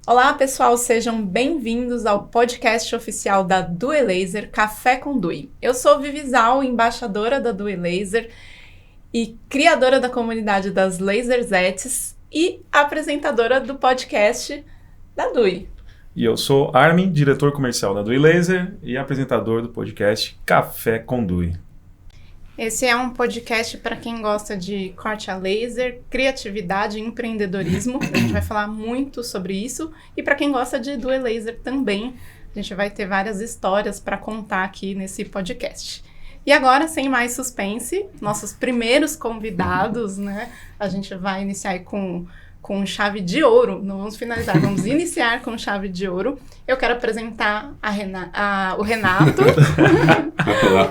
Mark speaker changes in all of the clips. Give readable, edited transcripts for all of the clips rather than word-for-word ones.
Speaker 1: Olá, pessoal, sejam bem-vindos ao podcast oficial da Due Laser Café com Due. Eu sou Vivi Zal, embaixadora da Due Laser e criadora da comunidade das Laserzettes e apresentadora do podcast da Due.
Speaker 2: E eu sou Armin, diretor comercial da Due Laser e apresentador do podcast Café com Due.
Speaker 1: Esse é um podcast para quem gosta de corte a laser, criatividade e empreendedorismo. A gente vai falar muito sobre isso. E para quem gosta de Due Laser também, a gente vai ter várias histórias para contar aqui nesse podcast. E agora, sem mais suspense, nossos primeiros convidados, né? A gente vai iniciar aí com chave de ouro. Não vamos finalizar, vamos iniciar com chave de ouro. Eu quero apresentar o Renato.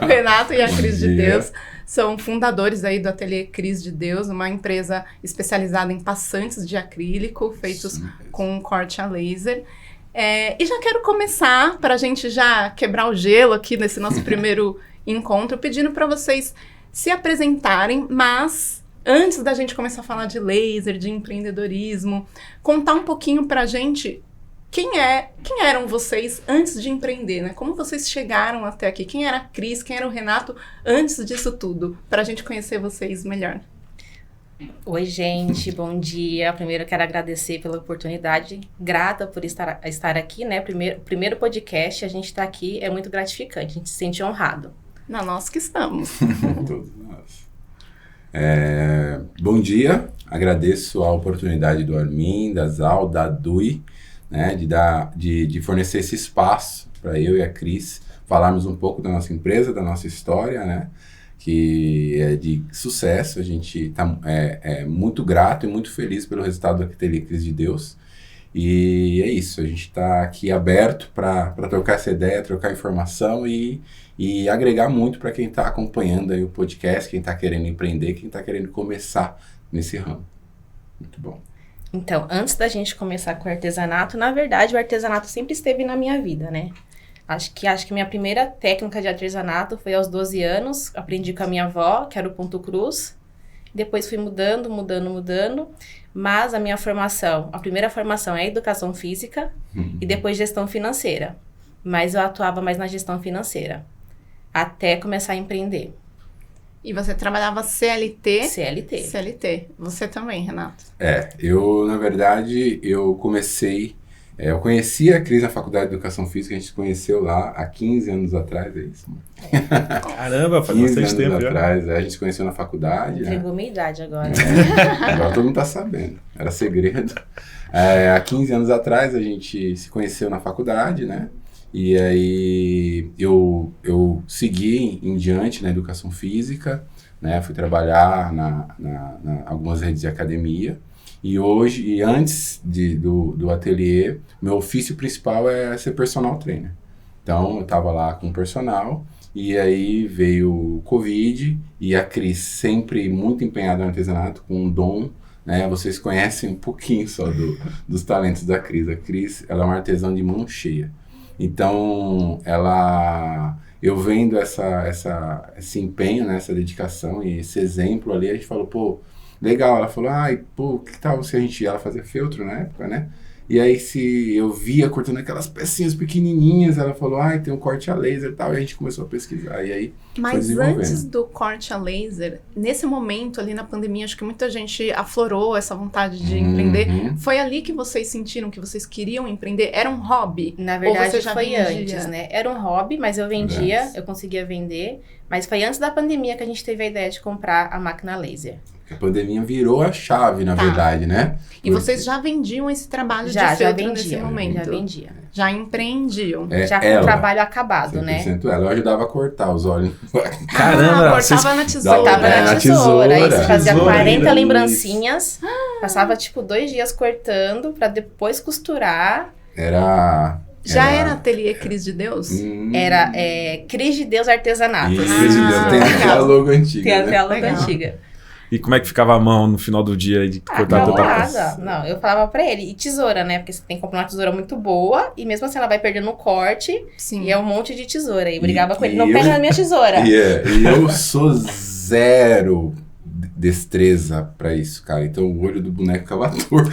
Speaker 1: O Renato e a Cris de Deus são fundadores aí do Ateliê Cris de Deus, uma empresa especializada em passantes de acrílico feitos com corte a laser. E já quero começar, para a gente já quebrar o gelo aqui nesse nosso primeiro encontro, pedindo para vocês se apresentarem, mas antes da gente começar a falar de laser, de empreendedorismo, contar um pouquinho pra gente quem eram vocês antes de empreender, né? Como vocês chegaram até aqui? Quem era a Cris, quem era o Renato antes disso tudo? Pra gente conhecer vocês melhor.
Speaker 3: Oi, gente, bom dia. Primeiro eu quero agradecer pela oportunidade, grata por estar aqui, né? Primeiro podcast, a gente tá aqui, é muito gratificante, a gente se sente honrado.
Speaker 1: Nós que estamos.
Speaker 4: Todos nós. Bom dia, agradeço a oportunidade do Armin, da Zal, da Due, né, de fornecer esse espaço para eu e a Cris falarmos um pouco da nossa empresa, da nossa história, né, que é de sucesso. A gente está muito grato e muito feliz pelo resultado do Ateliê Cris de Deus. E é isso, a gente está aqui aberto para trocar essa ideia, trocar informação e agregar muito para quem está acompanhando aí o podcast, quem está querendo empreender, quem está querendo começar nesse ramo. Muito bom.
Speaker 3: Então, antes da gente começar com o artesanato, na verdade o artesanato sempre esteve na minha vida, né? Acho que minha primeira técnica de artesanato foi aos 12 anos, aprendi com a minha avó, que era o ponto cruz. Depois fui mudando, mas a primeira formação é educação física e depois gestão financeira. Mas eu atuava mais na gestão financeira, até começar a empreender.
Speaker 1: E você trabalhava CLT?
Speaker 3: CLT.
Speaker 1: Você também, Renato?
Speaker 4: Eu, na verdade, eu conheci a Cris na Faculdade de Educação Física, a gente se conheceu lá há 15 anos atrás, é isso?
Speaker 2: Caramba, faz bastante tempo já.
Speaker 4: Atrás, a gente se conheceu na faculdade.
Speaker 3: Entregou minha idade agora.
Speaker 4: Agora todo mundo tá sabendo, era segredo. Há 15 anos atrás a gente se conheceu na faculdade, né? E aí eu segui em diante na educação física, né? Fui trabalhar na algumas redes de academia. E antes do ateliê, meu ofício principal é ser personal trainer. Então, eu estava lá com o personal, e aí veio o Covid, e a Cris, sempre muito empenhada no artesanato, com um dom, né? Vocês conhecem um pouquinho só dos talentos da Cris. A Cris, ela é uma artesã de mão cheia. Então, eu vendo esse empenho, né? Essa dedicação e esse exemplo ali, a gente falou, legal. Ela falou, que tal se ela fazia feltro na época, né? E aí eu via cortando aquelas pecinhas pequenininhas, ela falou, tem um corte a laser e tal, e a gente começou a pesquisar, e aí
Speaker 1: Mas antes do corte a laser, nesse momento ali na pandemia, acho que muita gente aflorou essa vontade de empreender. Foi ali que vocês sentiram que vocês queriam empreender? Era um hobby?
Speaker 3: Na verdade,
Speaker 1: ou você já
Speaker 3: foi
Speaker 1: vendia?
Speaker 3: Antes, né? Era um hobby, mas eu vendia, eu conseguia vender, mas foi antes da pandemia que a gente teve a ideia de comprar a máquina laser.
Speaker 4: A pandemia virou a chave, na verdade, né?
Speaker 1: E vocês já vendiam esse trabalho de feltro nesse momento?
Speaker 3: Já vendia.
Speaker 1: Já empreendiam?
Speaker 3: Já com o trabalho acabado,
Speaker 4: 100%
Speaker 3: né?
Speaker 4: Ela, eu ajudava a cortar os olhos.
Speaker 2: Caramba!
Speaker 1: Cortava na tesoura.
Speaker 3: Cortava na tesoura. Aí você fazia 40
Speaker 4: isso.
Speaker 3: lembrancinhas, passava 2 dias cortando pra depois costurar.
Speaker 1: Já era Ateliê Cris de Deus?
Speaker 3: Era Cris de Deus Artesanato.
Speaker 4: Cris de Deus, tem até a logo antiga.
Speaker 3: Tem até a logo
Speaker 1: Legal.
Speaker 3: antiga.
Speaker 2: E como é que ficava a mão no final do dia de cortar tanta peça?
Speaker 3: Não, eu falava pra ele. E tesoura, né? Porque você tem que comprar uma tesoura muito boa. E mesmo assim ela vai perdendo o corte.
Speaker 1: Sim.
Speaker 3: E é um monte de tesoura. E brigava com ele. Não pega na minha tesoura.
Speaker 4: E eu sou zero destreza pra isso, cara. Então o olho do boneco ficava torto.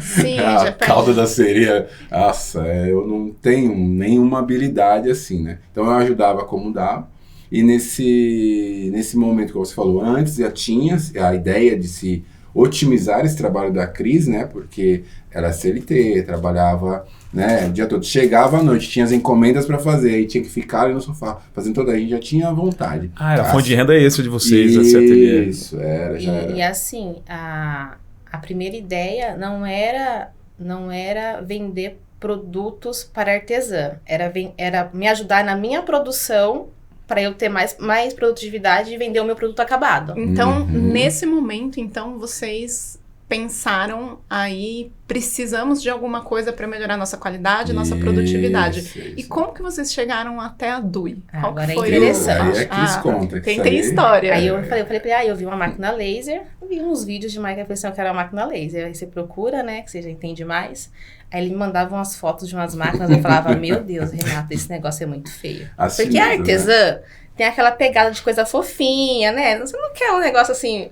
Speaker 1: Sim,
Speaker 4: A
Speaker 1: já
Speaker 4: cauda da sereia, nossa, eu não tenho nenhuma habilidade assim, né? Então eu ajudava como dava. E nesse momento que você falou antes, já tinha a ideia de se otimizar esse trabalho da Cris, né? Porque era CLT, trabalhava, né, o dia todo. Chegava à noite, tinha as encomendas para fazer, aí tinha que ficar ali no sofá fazendo toda. A gente já tinha vontade.
Speaker 2: Ah, era a fonte de renda extra de vocês, esse ateliê.
Speaker 4: Isso, já era.
Speaker 3: E assim, a primeira ideia não era vender produtos para artesã, era me ajudar na minha produção para eu ter mais produtividade e vender o meu produto acabado.
Speaker 1: Então, nesse momento, então, vocês pensaram aí, precisamos de alguma coisa para melhorar nossa qualidade, nossa produtividade.
Speaker 4: Isso.
Speaker 1: E como que vocês chegaram até a DUI? Qual
Speaker 3: Agora
Speaker 1: que
Speaker 3: é
Speaker 1: foi
Speaker 3: interessante.
Speaker 4: Aí a Cris conta.
Speaker 1: Tem história.
Speaker 3: Aí eu falei pra ele, eu vi uma máquina laser, eu vi uns vídeos de máquina, eu pensei que era uma máquina laser. Aí você procura, né, que você já entende mais. Aí ele me mandava umas fotos de umas máquinas, eu falava, meu Deus, Renato, esse negócio é muito feio.
Speaker 4: Assim
Speaker 3: Porque a
Speaker 4: mesmo,
Speaker 3: artesã tem aquela pegada de coisa fofinha, né? Você não quer um negócio assim...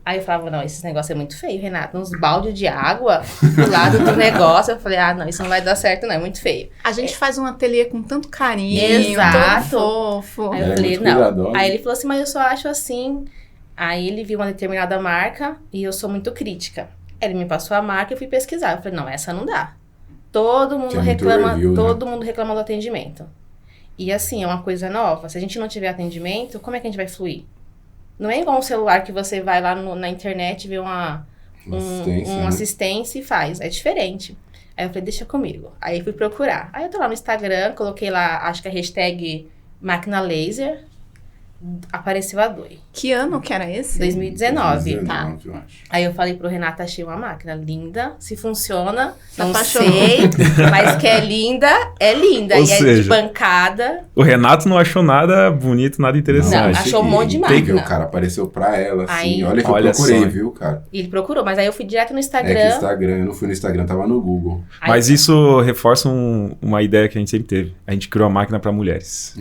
Speaker 3: Aí eu falava, não, esse negócio é muito feio, Renato. Uns baldes de água do lado do negócio. Eu falei, não, isso não vai dar certo, não, é muito feio.
Speaker 1: A gente faz um ateliê com tanto carinho,
Speaker 3: Exato.
Speaker 1: todo fofo.
Speaker 3: Aí eu
Speaker 4: É,
Speaker 3: falei,
Speaker 4: muito
Speaker 3: não.
Speaker 4: cuidadosa.
Speaker 3: Aí ele falou assim, mas eu só acho assim. Aí ele viu uma determinada marca e eu sou muito crítica. Ele me passou a marca e eu fui pesquisar. Eu falei, não, essa não dá. Todo mundo
Speaker 4: Tinha muito
Speaker 3: reclama,
Speaker 4: review, né?
Speaker 3: todo mundo reclama do atendimento. E assim, é uma coisa nova. Se a gente não tiver atendimento, como é que a gente vai fluir? Não é igual um celular que você vai lá na internet, vê uma assistência e faz. É diferente. Aí eu falei, deixa comigo. Aí fui procurar. Aí eu tô lá no Instagram, coloquei lá, acho que a hashtag máquina laser, apareceu a DUI.
Speaker 1: Que ano que era esse?
Speaker 3: 2019. Tá.
Speaker 4: 2019, eu acho.
Speaker 3: Aí eu falei pro Renato, achei uma máquina linda, se funciona, não
Speaker 1: apaixonou.
Speaker 3: sei, mas que é linda, é linda.
Speaker 2: Ou
Speaker 3: e é de
Speaker 2: seja,
Speaker 3: bancada.
Speaker 2: O Renato não achou nada bonito, nada
Speaker 3: Não,
Speaker 2: interessante.
Speaker 3: achou um monte de
Speaker 4: Tem que
Speaker 3: máquina.
Speaker 4: o cara apareceu pra ela, assim.
Speaker 3: Aí-
Speaker 4: Olha que
Speaker 2: Olha
Speaker 4: eu procurei,
Speaker 2: só.
Speaker 4: viu, cara?
Speaker 3: E ele procurou, mas aí eu fui direto no
Speaker 4: É que
Speaker 3: Instagram.
Speaker 4: Instagram, eu não fui no Instagram, tava no Google.
Speaker 3: Aí-
Speaker 2: Mas isso reforça uma ideia que a gente sempre teve. A gente criou a máquina para mulheres.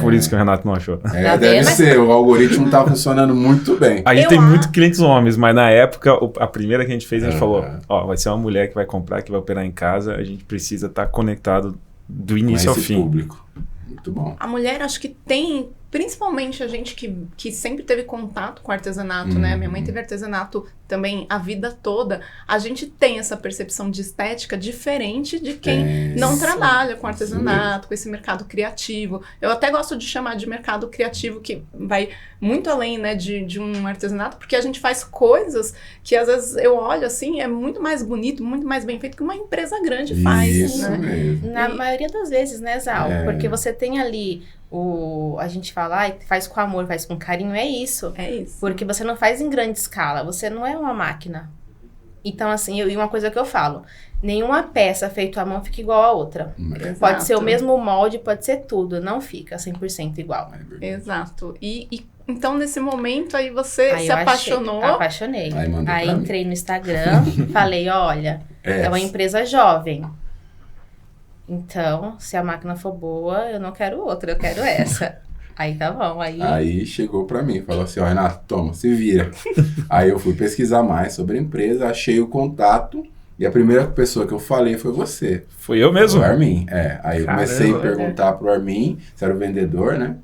Speaker 2: Por isso que o Renato não achou.
Speaker 3: Tá
Speaker 4: Deve
Speaker 3: vendo? Mas-
Speaker 4: ser, o algoritmo tá funcionando muito bem.
Speaker 2: A gente
Speaker 1: Eu
Speaker 2: tem
Speaker 1: acho-
Speaker 2: muitos clientes homens, mas na época, a primeira que a gente fez, a gente
Speaker 4: Aham.
Speaker 2: falou, ó, vai ser uma mulher que vai comprar, que vai operar em casa, a gente precisa estar conectado do
Speaker 4: Com
Speaker 2: início ao
Speaker 4: esse
Speaker 2: fim.
Speaker 4: público. Muito bom.
Speaker 1: A mulher, acho que tem, principalmente a gente que sempre teve contato com artesanato, né? Minha mãe teve artesanato também a vida toda. A gente tem essa percepção de estética diferente de quem não
Speaker 4: Isso.
Speaker 1: trabalha com
Speaker 4: Isso
Speaker 1: artesanato, com esse mercado criativo. Eu até gosto de chamar de mercado criativo, que vai muito além, né, de um artesanato, porque a gente faz coisas que às vezes eu olho assim, é muito mais bonito, muito mais bem feito que uma empresa grande faz,
Speaker 4: Isso
Speaker 1: né?
Speaker 4: mesmo.
Speaker 3: Na
Speaker 1: E-
Speaker 3: maioria das vezes, né, Zal?
Speaker 4: É.
Speaker 3: Porque você tem ali a gente fala, faz com amor, faz com carinho, é isso.
Speaker 1: É isso.
Speaker 3: Porque você não faz em grande escala, você não é uma máquina. Então, assim, e uma coisa que eu falo, nenhuma peça feita à mão fica igual a outra. Pode ser o
Speaker 1: Exato.
Speaker 3: mesmo molde, pode ser tudo, não fica 100% igual.
Speaker 1: Exato. E então, nesse momento, aí você
Speaker 3: Aí
Speaker 1: se
Speaker 3: eu
Speaker 1: apaixonou.
Speaker 3: Apaixonei.
Speaker 4: Aí mandou
Speaker 3: Aí
Speaker 4: pra mim.
Speaker 3: entrei no Instagram, falei, olha, é uma empresa jovem. Então, se a máquina for boa, eu não quero outra, eu quero essa. Aí tá bom,
Speaker 4: Aí chegou pra mim, falou assim, ó, Renato, toma, se vira. Aí eu fui pesquisar mais sobre a empresa, achei o contato, e a primeira pessoa que eu falei foi você.
Speaker 2: Foi eu mesmo.
Speaker 4: O Armin, Aí eu comecei a
Speaker 2: Caramba.
Speaker 4: perguntar pro Armin, se era o vendedor, né?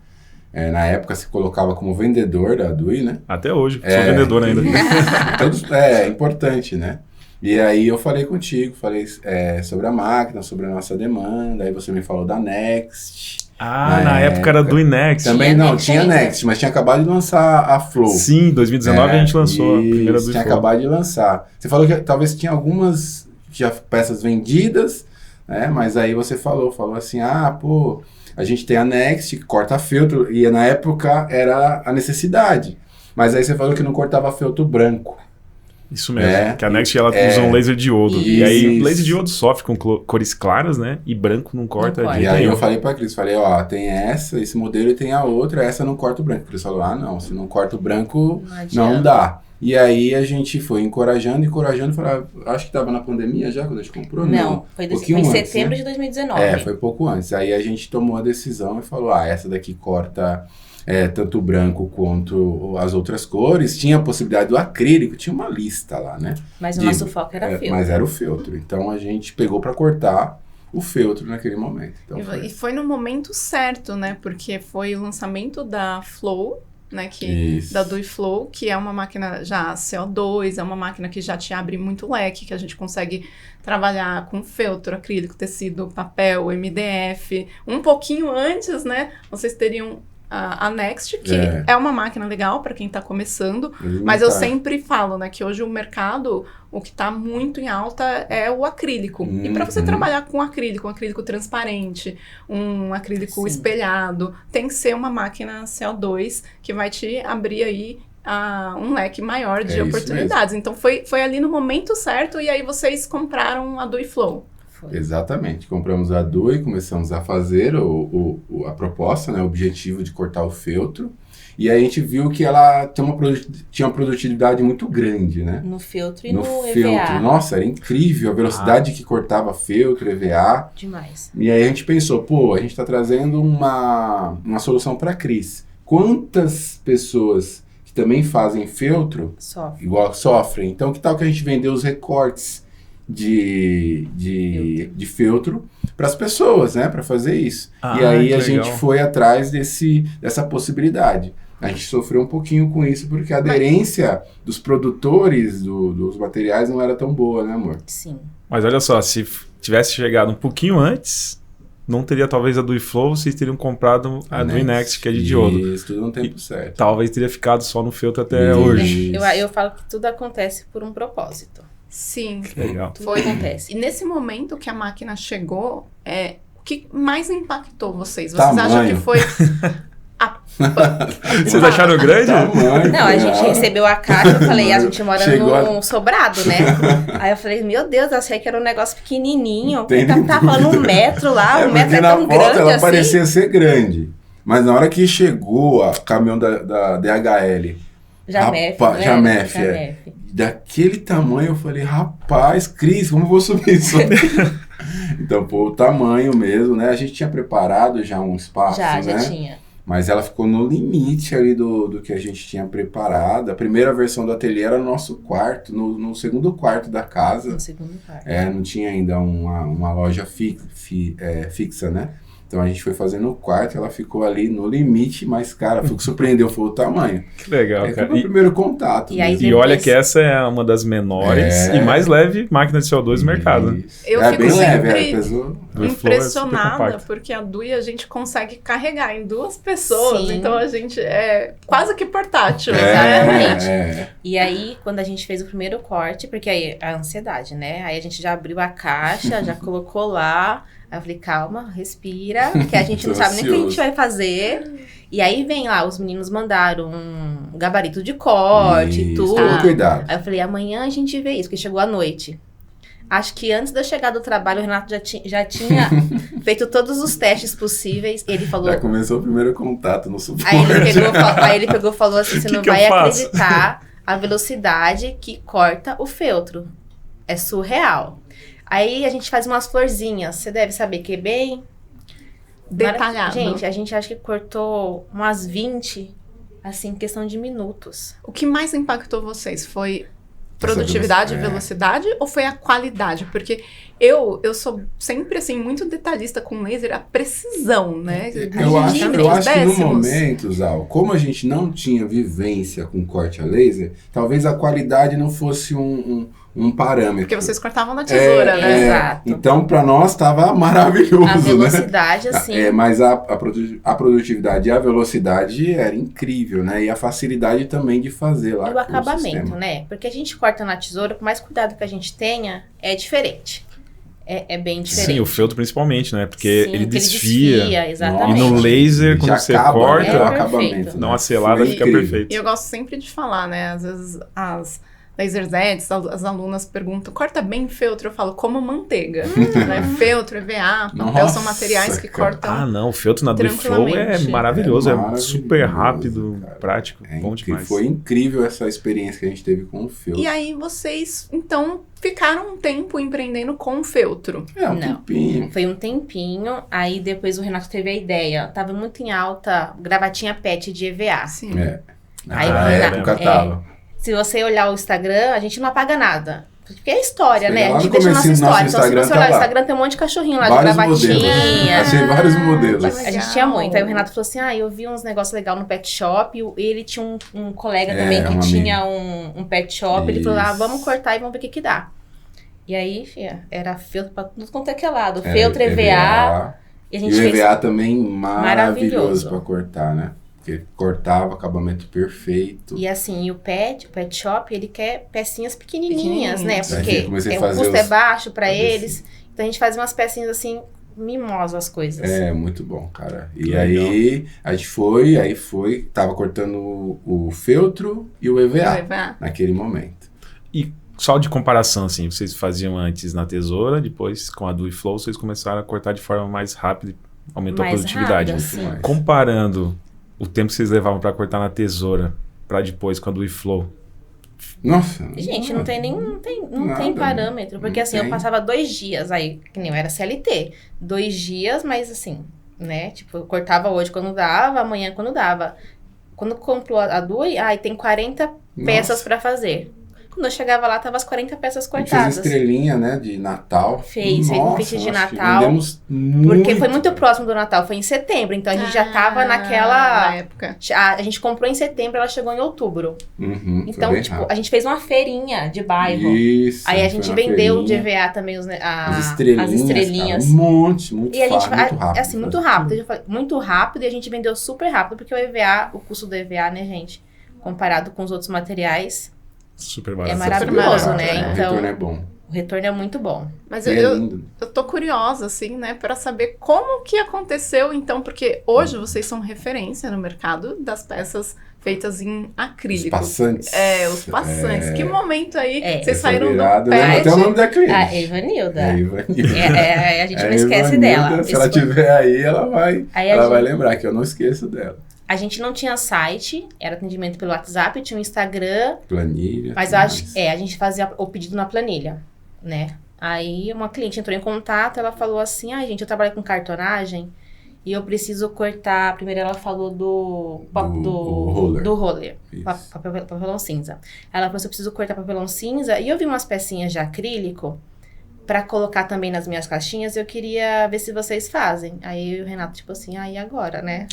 Speaker 4: Na época se colocava como vendedor da DUI, né?
Speaker 2: Até hoje, sou vendedor ainda.
Speaker 4: É importante, né? E aí eu falei contigo, falei sobre a máquina, sobre a nossa demanda, aí você me falou da Next.
Speaker 2: Na época era do Inex.
Speaker 4: Também
Speaker 3: Tinha
Speaker 4: não,
Speaker 3: Next
Speaker 4: tinha
Speaker 3: ainda.
Speaker 4: Next, mas tinha acabado de lançar a Flow.
Speaker 2: Sim, 2019 a gente lançou a primeira do
Speaker 4: Tinha
Speaker 2: Flow.
Speaker 4: acabado de lançar. Você falou que talvez tinha algumas já peças vendidas, né? Mas aí você falou assim, pô, a gente tem a Next, que corta feltro, e na época era a necessidade. Mas aí você falou que não cortava feltro branco.
Speaker 2: Isso mesmo, que a Next ela usa um laser diodo.
Speaker 4: Isso.
Speaker 2: E aí o laser diodo sofre com cores claras, né? E branco não corta.
Speaker 3: Não corta.
Speaker 4: E aí eu falei pra Cris, ó, tem esse modelo e tem a outra, essa não corta o branco. A Cris falou, não, se não corta o branco, não dá. E aí a gente foi encorajando, falou, acho que tava na pandemia já quando a gente comprou,
Speaker 3: Não, foi
Speaker 4: pouquinho
Speaker 3: em
Speaker 4: antes,
Speaker 3: setembro
Speaker 4: né?
Speaker 3: de 2019.
Speaker 4: Foi pouco antes. Aí a gente tomou a decisão e falou, essa daqui corta tanto o branco quanto as outras cores. Tinha a possibilidade do acrílico, tinha uma lista lá, né?
Speaker 3: Mas o nosso foco era feltro.
Speaker 4: Mas era o feltro. Então a gente pegou para cortar o feltro naquele momento. Então,
Speaker 1: E foi no momento certo, né? Porque foi o lançamento da Flow, né? Da DuiFlow, que é uma máquina já CO2, é uma máquina que já te abre muito leque, que a gente consegue trabalhar com feltro, acrílico, tecido, papel, MDF. Um pouquinho antes, né? Vocês teriam a Next, que é uma máquina legal para quem está começando, mas eu sempre falo, né, que hoje o mercado, o que está muito em alta é o acrílico. E para você trabalhar com acrílico, um acrílico transparente, um acrílico espelhado, tem que ser uma máquina CO2 que vai te abrir aí um leque maior de oportunidades. Então foi ali no momento certo e aí vocês compraram a DuiFlow.
Speaker 4: Exatamente, compramos a Dui, começamos a fazer a proposta, né, o objetivo de cortar o feltro, e aí a gente viu que ela tinha uma produtividade muito grande, né?
Speaker 3: No feltro e no EVA.
Speaker 4: Nossa, era incrível a velocidade que cortava feltro, EVA.
Speaker 3: Demais.
Speaker 4: E aí a gente pensou, a gente está trazendo uma solução para a Cris. Quantas pessoas que também fazem feltro sofrem? Então que tal que a gente vender os recortes de feltro para as pessoas, né, para fazer isso. E aí a gente foi atrás dessa possibilidade. A gente sofreu um pouquinho com isso porque a aderência dos produtores dos materiais não era tão boa, né, amor?
Speaker 3: Sim.
Speaker 2: Mas olha só, se tivesse chegado um pouquinho antes, não teria talvez a DuiFlow, vocês teriam comprado a DuiNext, que é de diodo.
Speaker 4: Isso, tudo no tempo certo.
Speaker 2: Talvez teria ficado só no feltro até hoje.
Speaker 3: Eu falo que tudo acontece por um propósito.
Speaker 1: Sim,
Speaker 2: legal.
Speaker 3: Acontece.
Speaker 1: E nesse momento que a máquina chegou, o que mais impactou vocês? Vocês acham que foi...
Speaker 2: Vocês acharam grande?
Speaker 3: Não, a gente recebeu a caixa, eu falei, a gente mora num sobrado, né? Aí eu falei, meu Deus, eu achei que era um negócio pequenininho. Tá falando 1 metro lá, 1 metro é tão grande assim.
Speaker 4: Ela parecia ser grande, mas na hora que chegou o caminhão da DHL, Jamef, daquele tamanho, eu falei, rapaz, Cris, como eu vou subir isso? Então, o tamanho mesmo, né? A gente tinha preparado já um espaço, né?
Speaker 3: Já tinha.
Speaker 4: Mas ela ficou no limite ali do que a gente tinha preparado. A primeira versão do ateliê era no nosso quarto, no segundo quarto da casa.
Speaker 3: No segundo quarto.
Speaker 4: Não tinha ainda uma loja fixa, né? Então a gente foi fazer no quarto, ela ficou ali no limite, mas, cara, foi o que surpreendeu, foi o tamanho.
Speaker 2: Que legal, cara.
Speaker 4: Foi o primeiro contato.
Speaker 2: E olha que essa é uma das menores e mais leve máquina de CO2 do mercado.
Speaker 1: Eu fico
Speaker 4: bem
Speaker 1: sempre
Speaker 4: pesou.
Speaker 1: impressionada, porque a Dui a gente consegue carregar em 2 pessoas, então a gente é quase que portátil.
Speaker 3: Exatamente. E aí, quando a gente fez o primeiro corte, porque aí a ansiedade, né? Aí a gente já abriu a caixa, já colocou lá. Aí eu falei, calma, respira, que a gente não sabe nem o que a gente vai fazer. E aí vem lá, os meninos mandaram um gabarito de corte e tudo.
Speaker 4: Cuidado.
Speaker 3: Aí eu falei, amanhã a gente vê isso, porque chegou à noite. Acho que antes de eu chegar do trabalho, o Renato já tinha feito todos os testes possíveis. Ele falou...
Speaker 4: Já começou o primeiro contato no suporte.
Speaker 3: Aí ele pegou e falou assim, você não vai acreditar a velocidade que corta o feltro. É surreal. Aí a gente faz umas florzinhas. Você deve saber que é bem...
Speaker 1: detalhado.
Speaker 3: Gente, a gente acha que cortou umas 20, assim, em questão de minutos.
Speaker 1: O que mais impactou vocês? Foi produtividade e velocidade ou foi a qualidade? Porque eu sou sempre, assim, muito detalhista com laser, a precisão, né?
Speaker 4: Eu acho que no momento, Zal, como a gente não tinha vivência com corte a laser, talvez a qualidade não fosse um parâmetro.
Speaker 1: Porque vocês cortavam na tesoura, né?
Speaker 3: Exato.
Speaker 4: Então, para nós, estava maravilhoso,
Speaker 3: a velocidade,
Speaker 4: né?
Speaker 3: assim...
Speaker 4: Mas a produtividade e a velocidade era incrível, né? E a facilidade também de fazer lá.
Speaker 3: E o acabamento, né? Porque a gente corta na tesoura, por mais cuidado que a gente tenha, é diferente. É bem diferente.
Speaker 2: Sim, o feltro principalmente, né? Porque ele desfia.
Speaker 3: Exatamente.
Speaker 2: E no laser, quando você corta,
Speaker 4: o acabamento,
Speaker 2: dá uma selada, fica perfeito.
Speaker 1: E eu gosto sempre de falar, né? Às vezes Lasers Edge, as alunas perguntam, corta bem feltro? Eu falo, como manteiga. Né? Feltro, EVA, papel são materiais que cortam.
Speaker 2: Ah, não, o feltro na DuiFlow é maravilhoso, é super rápido,
Speaker 4: cara.
Speaker 2: prático, bom demais.
Speaker 4: Foi incrível essa experiência que a gente teve com o feltro.
Speaker 1: E aí vocês, então, ficaram um tempo empreendendo com o feltro.
Speaker 4: Um tempinho.
Speaker 3: Foi um tempinho, aí depois o Renato teve a ideia. Tava muito em alta, gravatinha pet de EVA.
Speaker 1: Sim.
Speaker 3: Aí,
Speaker 4: Na época tava.
Speaker 3: Se você olhar o Instagram, a gente não apaga nada. Porque é história, né? A gente
Speaker 4: deixa
Speaker 3: nossa história. Então, se você olhar o
Speaker 4: lá.
Speaker 3: Instagram, tem um monte de cachorrinho lá,
Speaker 4: Vários
Speaker 3: de gravatinha.
Speaker 4: Achei vários modelos.
Speaker 1: Que
Speaker 3: A gente tinha muito. Aí o Renato falou assim, eu vi uns negócios legais no pet shop. E ele tinha um colega também que tinha um pet shop. Ele falou, vamos cortar e vamos ver o que dá. E aí, filha, era feltro pra tudo quanto é que é lado. Feltro, EVA. E a gente
Speaker 4: o EVA
Speaker 3: fez
Speaker 4: também maravilhoso pra cortar, né? Porque cortava, acabamento perfeito.
Speaker 3: E assim, o pet shop, ele quer pecinhas pequenininhas, né?
Speaker 4: Aí
Speaker 3: Porque o custo é baixo pra eles. Então a gente fazia umas pecinhas assim, mimosas as coisas.
Speaker 4: É, muito bom, cara. E aí, a gente foi, tava cortando o feltro e o EVA naquele momento.
Speaker 2: E só de comparação, assim, vocês faziam antes na tesoura, depois com a DuiFlow, vocês começaram a cortar de forma mais rápida, aumentou a produtividade.
Speaker 3: Rápido,
Speaker 2: comparando o tempo que vocês levavam para cortar na tesoura para depois com a DuiFlow.
Speaker 4: Nossa.
Speaker 3: Gente, não tem parâmetro. Porque assim, eu passava 2 dias aí, que nem eu era CLT. 2 dias, mas assim, né? Tipo, eu cortava hoje quando dava, amanhã quando dava. Quando comprou a Dui, tem 40 peças para fazer. Quando eu chegava lá, tava as 40 peças cortadas.
Speaker 4: A gente fez estrelinha, né, de Natal.
Speaker 3: Fez um feat de Natal.
Speaker 4: Vendemos muito.
Speaker 3: Porque foi muito próximo do Natal, foi em setembro. Então a gente já tava naquela
Speaker 1: época.
Speaker 3: A gente comprou em setembro, ela chegou em outubro.
Speaker 4: Então,
Speaker 3: tipo, a gente fez uma feirinha de bairro.
Speaker 4: Isso.
Speaker 3: Aí a gente vendeu de EVA também as estrelinhas.
Speaker 4: Cara, um monte, muito
Speaker 3: e a gente,
Speaker 4: muito rápido.
Speaker 3: Assim, muito rápido. Eu falei, muito rápido e a gente vendeu super rápido, porque o EVA, o custo do EVA, né, gente, comparado com os outros materiais,
Speaker 2: Super barato.
Speaker 3: é maravilhoso, né?
Speaker 4: Então, o retorno é bom.
Speaker 3: O retorno é muito bom.
Speaker 1: Mas eu tô curiosa, assim, né, para saber como que aconteceu, então, porque hoje vocês são referência no mercado das peças feitas em acrílico.
Speaker 4: Os passantes.
Speaker 1: Os passantes. Que momento aí vocês saíram do
Speaker 4: pet. Até o nome da cliente.
Speaker 3: A Ivanilda. A gente não
Speaker 4: a
Speaker 3: esquece
Speaker 4: Ivanilda,
Speaker 3: dela.
Speaker 4: Se ela estiver aí, ela vai lembrar, que eu não esqueço dela.
Speaker 3: A gente não tinha site, era atendimento pelo WhatsApp, tinha um Instagram.
Speaker 4: Planilha.
Speaker 3: Mas eu acho que a gente fazia o pedido na planilha, né? Aí uma cliente entrou em contato, ela falou assim, gente, eu trabalho com cartonagem e eu preciso cortar. Primeiro ela falou do roller, papelão cinza. Ela falou assim, eu preciso cortar papelão cinza e eu vi umas pecinhas de acrílico pra colocar também nas minhas caixinhas, eu queria ver se vocês fazem. Aí o Renato, tipo assim, e agora, né?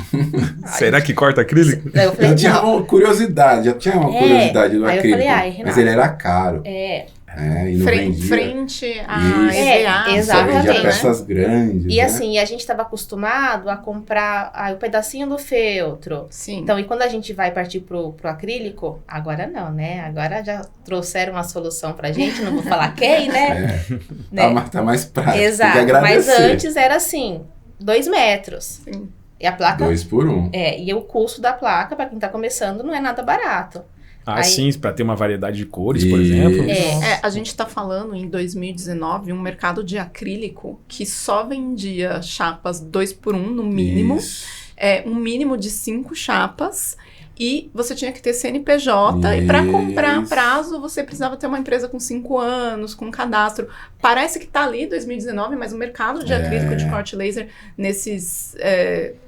Speaker 2: Será que corta acrílico?
Speaker 3: Eu falei,
Speaker 4: eu tinha uma curiosidade, do acrílico.
Speaker 3: Aí eu falei, Renato,
Speaker 4: mas ele era caro. E não vendia.
Speaker 1: Frente a EVA.
Speaker 3: Exatamente.
Speaker 4: Vendia peças grandes.
Speaker 3: E assim, a gente tava acostumado a comprar o pedacinho do feltro.
Speaker 1: Sim.
Speaker 3: Então, e quando a gente vai partir pro acrílico, agora não, né? Agora já trouxeram uma solução pra gente, não vou falar quem, né?
Speaker 4: Né? Tá mais prático.
Speaker 3: Exato, mas antes era assim, 2 metros.
Speaker 1: Sim.
Speaker 3: E a placa...
Speaker 4: 2 por 1.
Speaker 3: E o custo da placa, pra quem tá começando, não é nada barato.
Speaker 2: Sim, para ter uma variedade de cores, por exemplo.
Speaker 1: A gente está falando em 2019 um mercado de acrílico que só vendia chapas 2 por 1 no mínimo, um mínimo de 5 chapas, e você tinha que ter CNPJ, e para comprar a prazo você precisava ter uma empresa com 5 anos, com cadastro. Parece que está ali 2019, mas o mercado de acrílico de corte laser nesses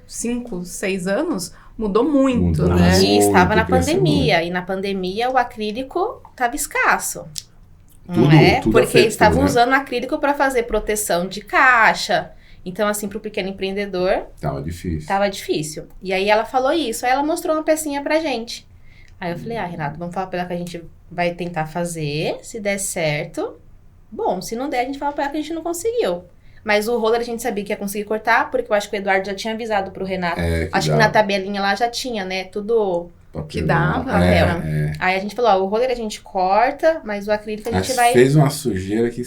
Speaker 1: 5, 6 anos mudou muito, né?
Speaker 3: E estava na pandemia. E na pandemia o acrílico estava escasso. Não tudo porque afetou, estavam usando acrílico para fazer proteção de caixa. Então, assim, para o pequeno empreendedor... Tava difícil. E aí ela falou isso. Aí ela mostrou uma pecinha pra gente. Aí eu falei, Renato, vamos falar pra ela que a gente vai tentar fazer. Se der certo, bom. Se não der, a gente fala pra ela que a gente não conseguiu. Mas o roller a gente sabia que ia conseguir cortar, porque eu acho que o Eduardo já tinha avisado pro Renato. Acho que na tabelinha lá já tinha, né? Tudo
Speaker 1: que dava.
Speaker 3: Aí a gente falou, o roller a gente corta, mas o acrílico a gente vai...
Speaker 4: Fez uma sujeira que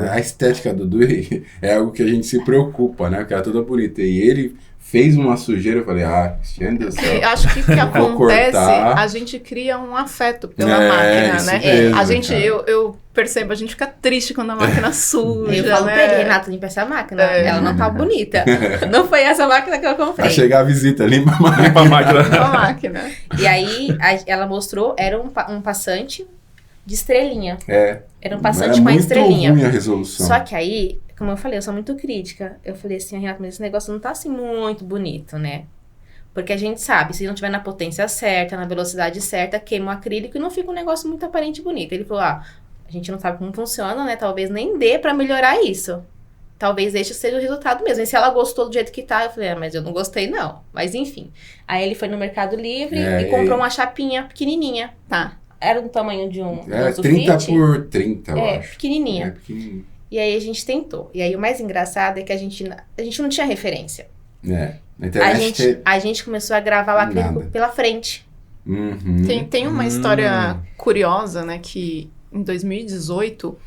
Speaker 4: a estética do Dui é algo que a gente se preocupa, né? Porque era toda bonita. E ele fez uma sujeira, eu falei, Cristiane do céu.
Speaker 1: Acho que o que acontece,
Speaker 4: cortar.
Speaker 1: a gente cria um afeto pela máquina,
Speaker 4: isso
Speaker 1: né?
Speaker 4: mesmo,
Speaker 1: A gente,
Speaker 4: cara.
Speaker 1: eu percebo, a gente fica triste quando a máquina suja,
Speaker 3: Eu falo
Speaker 1: né?
Speaker 3: pra ele, Renato, limpa essa máquina. Ela não tá bonita. Não foi essa máquina que eu comprei.
Speaker 4: Vai chegar a visita, limpa a máquina.
Speaker 2: Limpa a máquina.
Speaker 1: A máquina.
Speaker 3: E aí, ela mostrou, era um passante de estrelinha. Era um passante com a estrelinha.
Speaker 4: Muito ruim a resolução.
Speaker 3: Só que aí, como eu falei, eu sou muito crítica. Eu falei assim, Renato, mas esse negócio não tá assim muito bonito, né? Porque a gente sabe, se não tiver na potência certa, na velocidade certa, queima o acrílico e não fica um negócio muito aparente e bonito. Ele falou, a gente não sabe como funciona, né? Talvez nem dê pra melhorar isso. Talvez este seja o resultado mesmo. E se ela gostou do jeito que tá, eu falei, mas eu não gostei não. Mas enfim. Aí ele foi no Mercado Livre e comprou uma chapinha pequenininha.
Speaker 1: Tá.
Speaker 3: Era do tamanho de um
Speaker 4: 30 por 30, eu acho.
Speaker 3: Pequenininha.
Speaker 4: Pequenininha.
Speaker 3: E aí a gente tentou. E aí o mais engraçado é que a gente não tinha referência.
Speaker 4: Na internet
Speaker 3: A gente começou a gravar o acrílico
Speaker 4: Nada.
Speaker 3: pela frente.
Speaker 4: Uhum.
Speaker 1: Tem uma história curiosa, né? Que em 2018,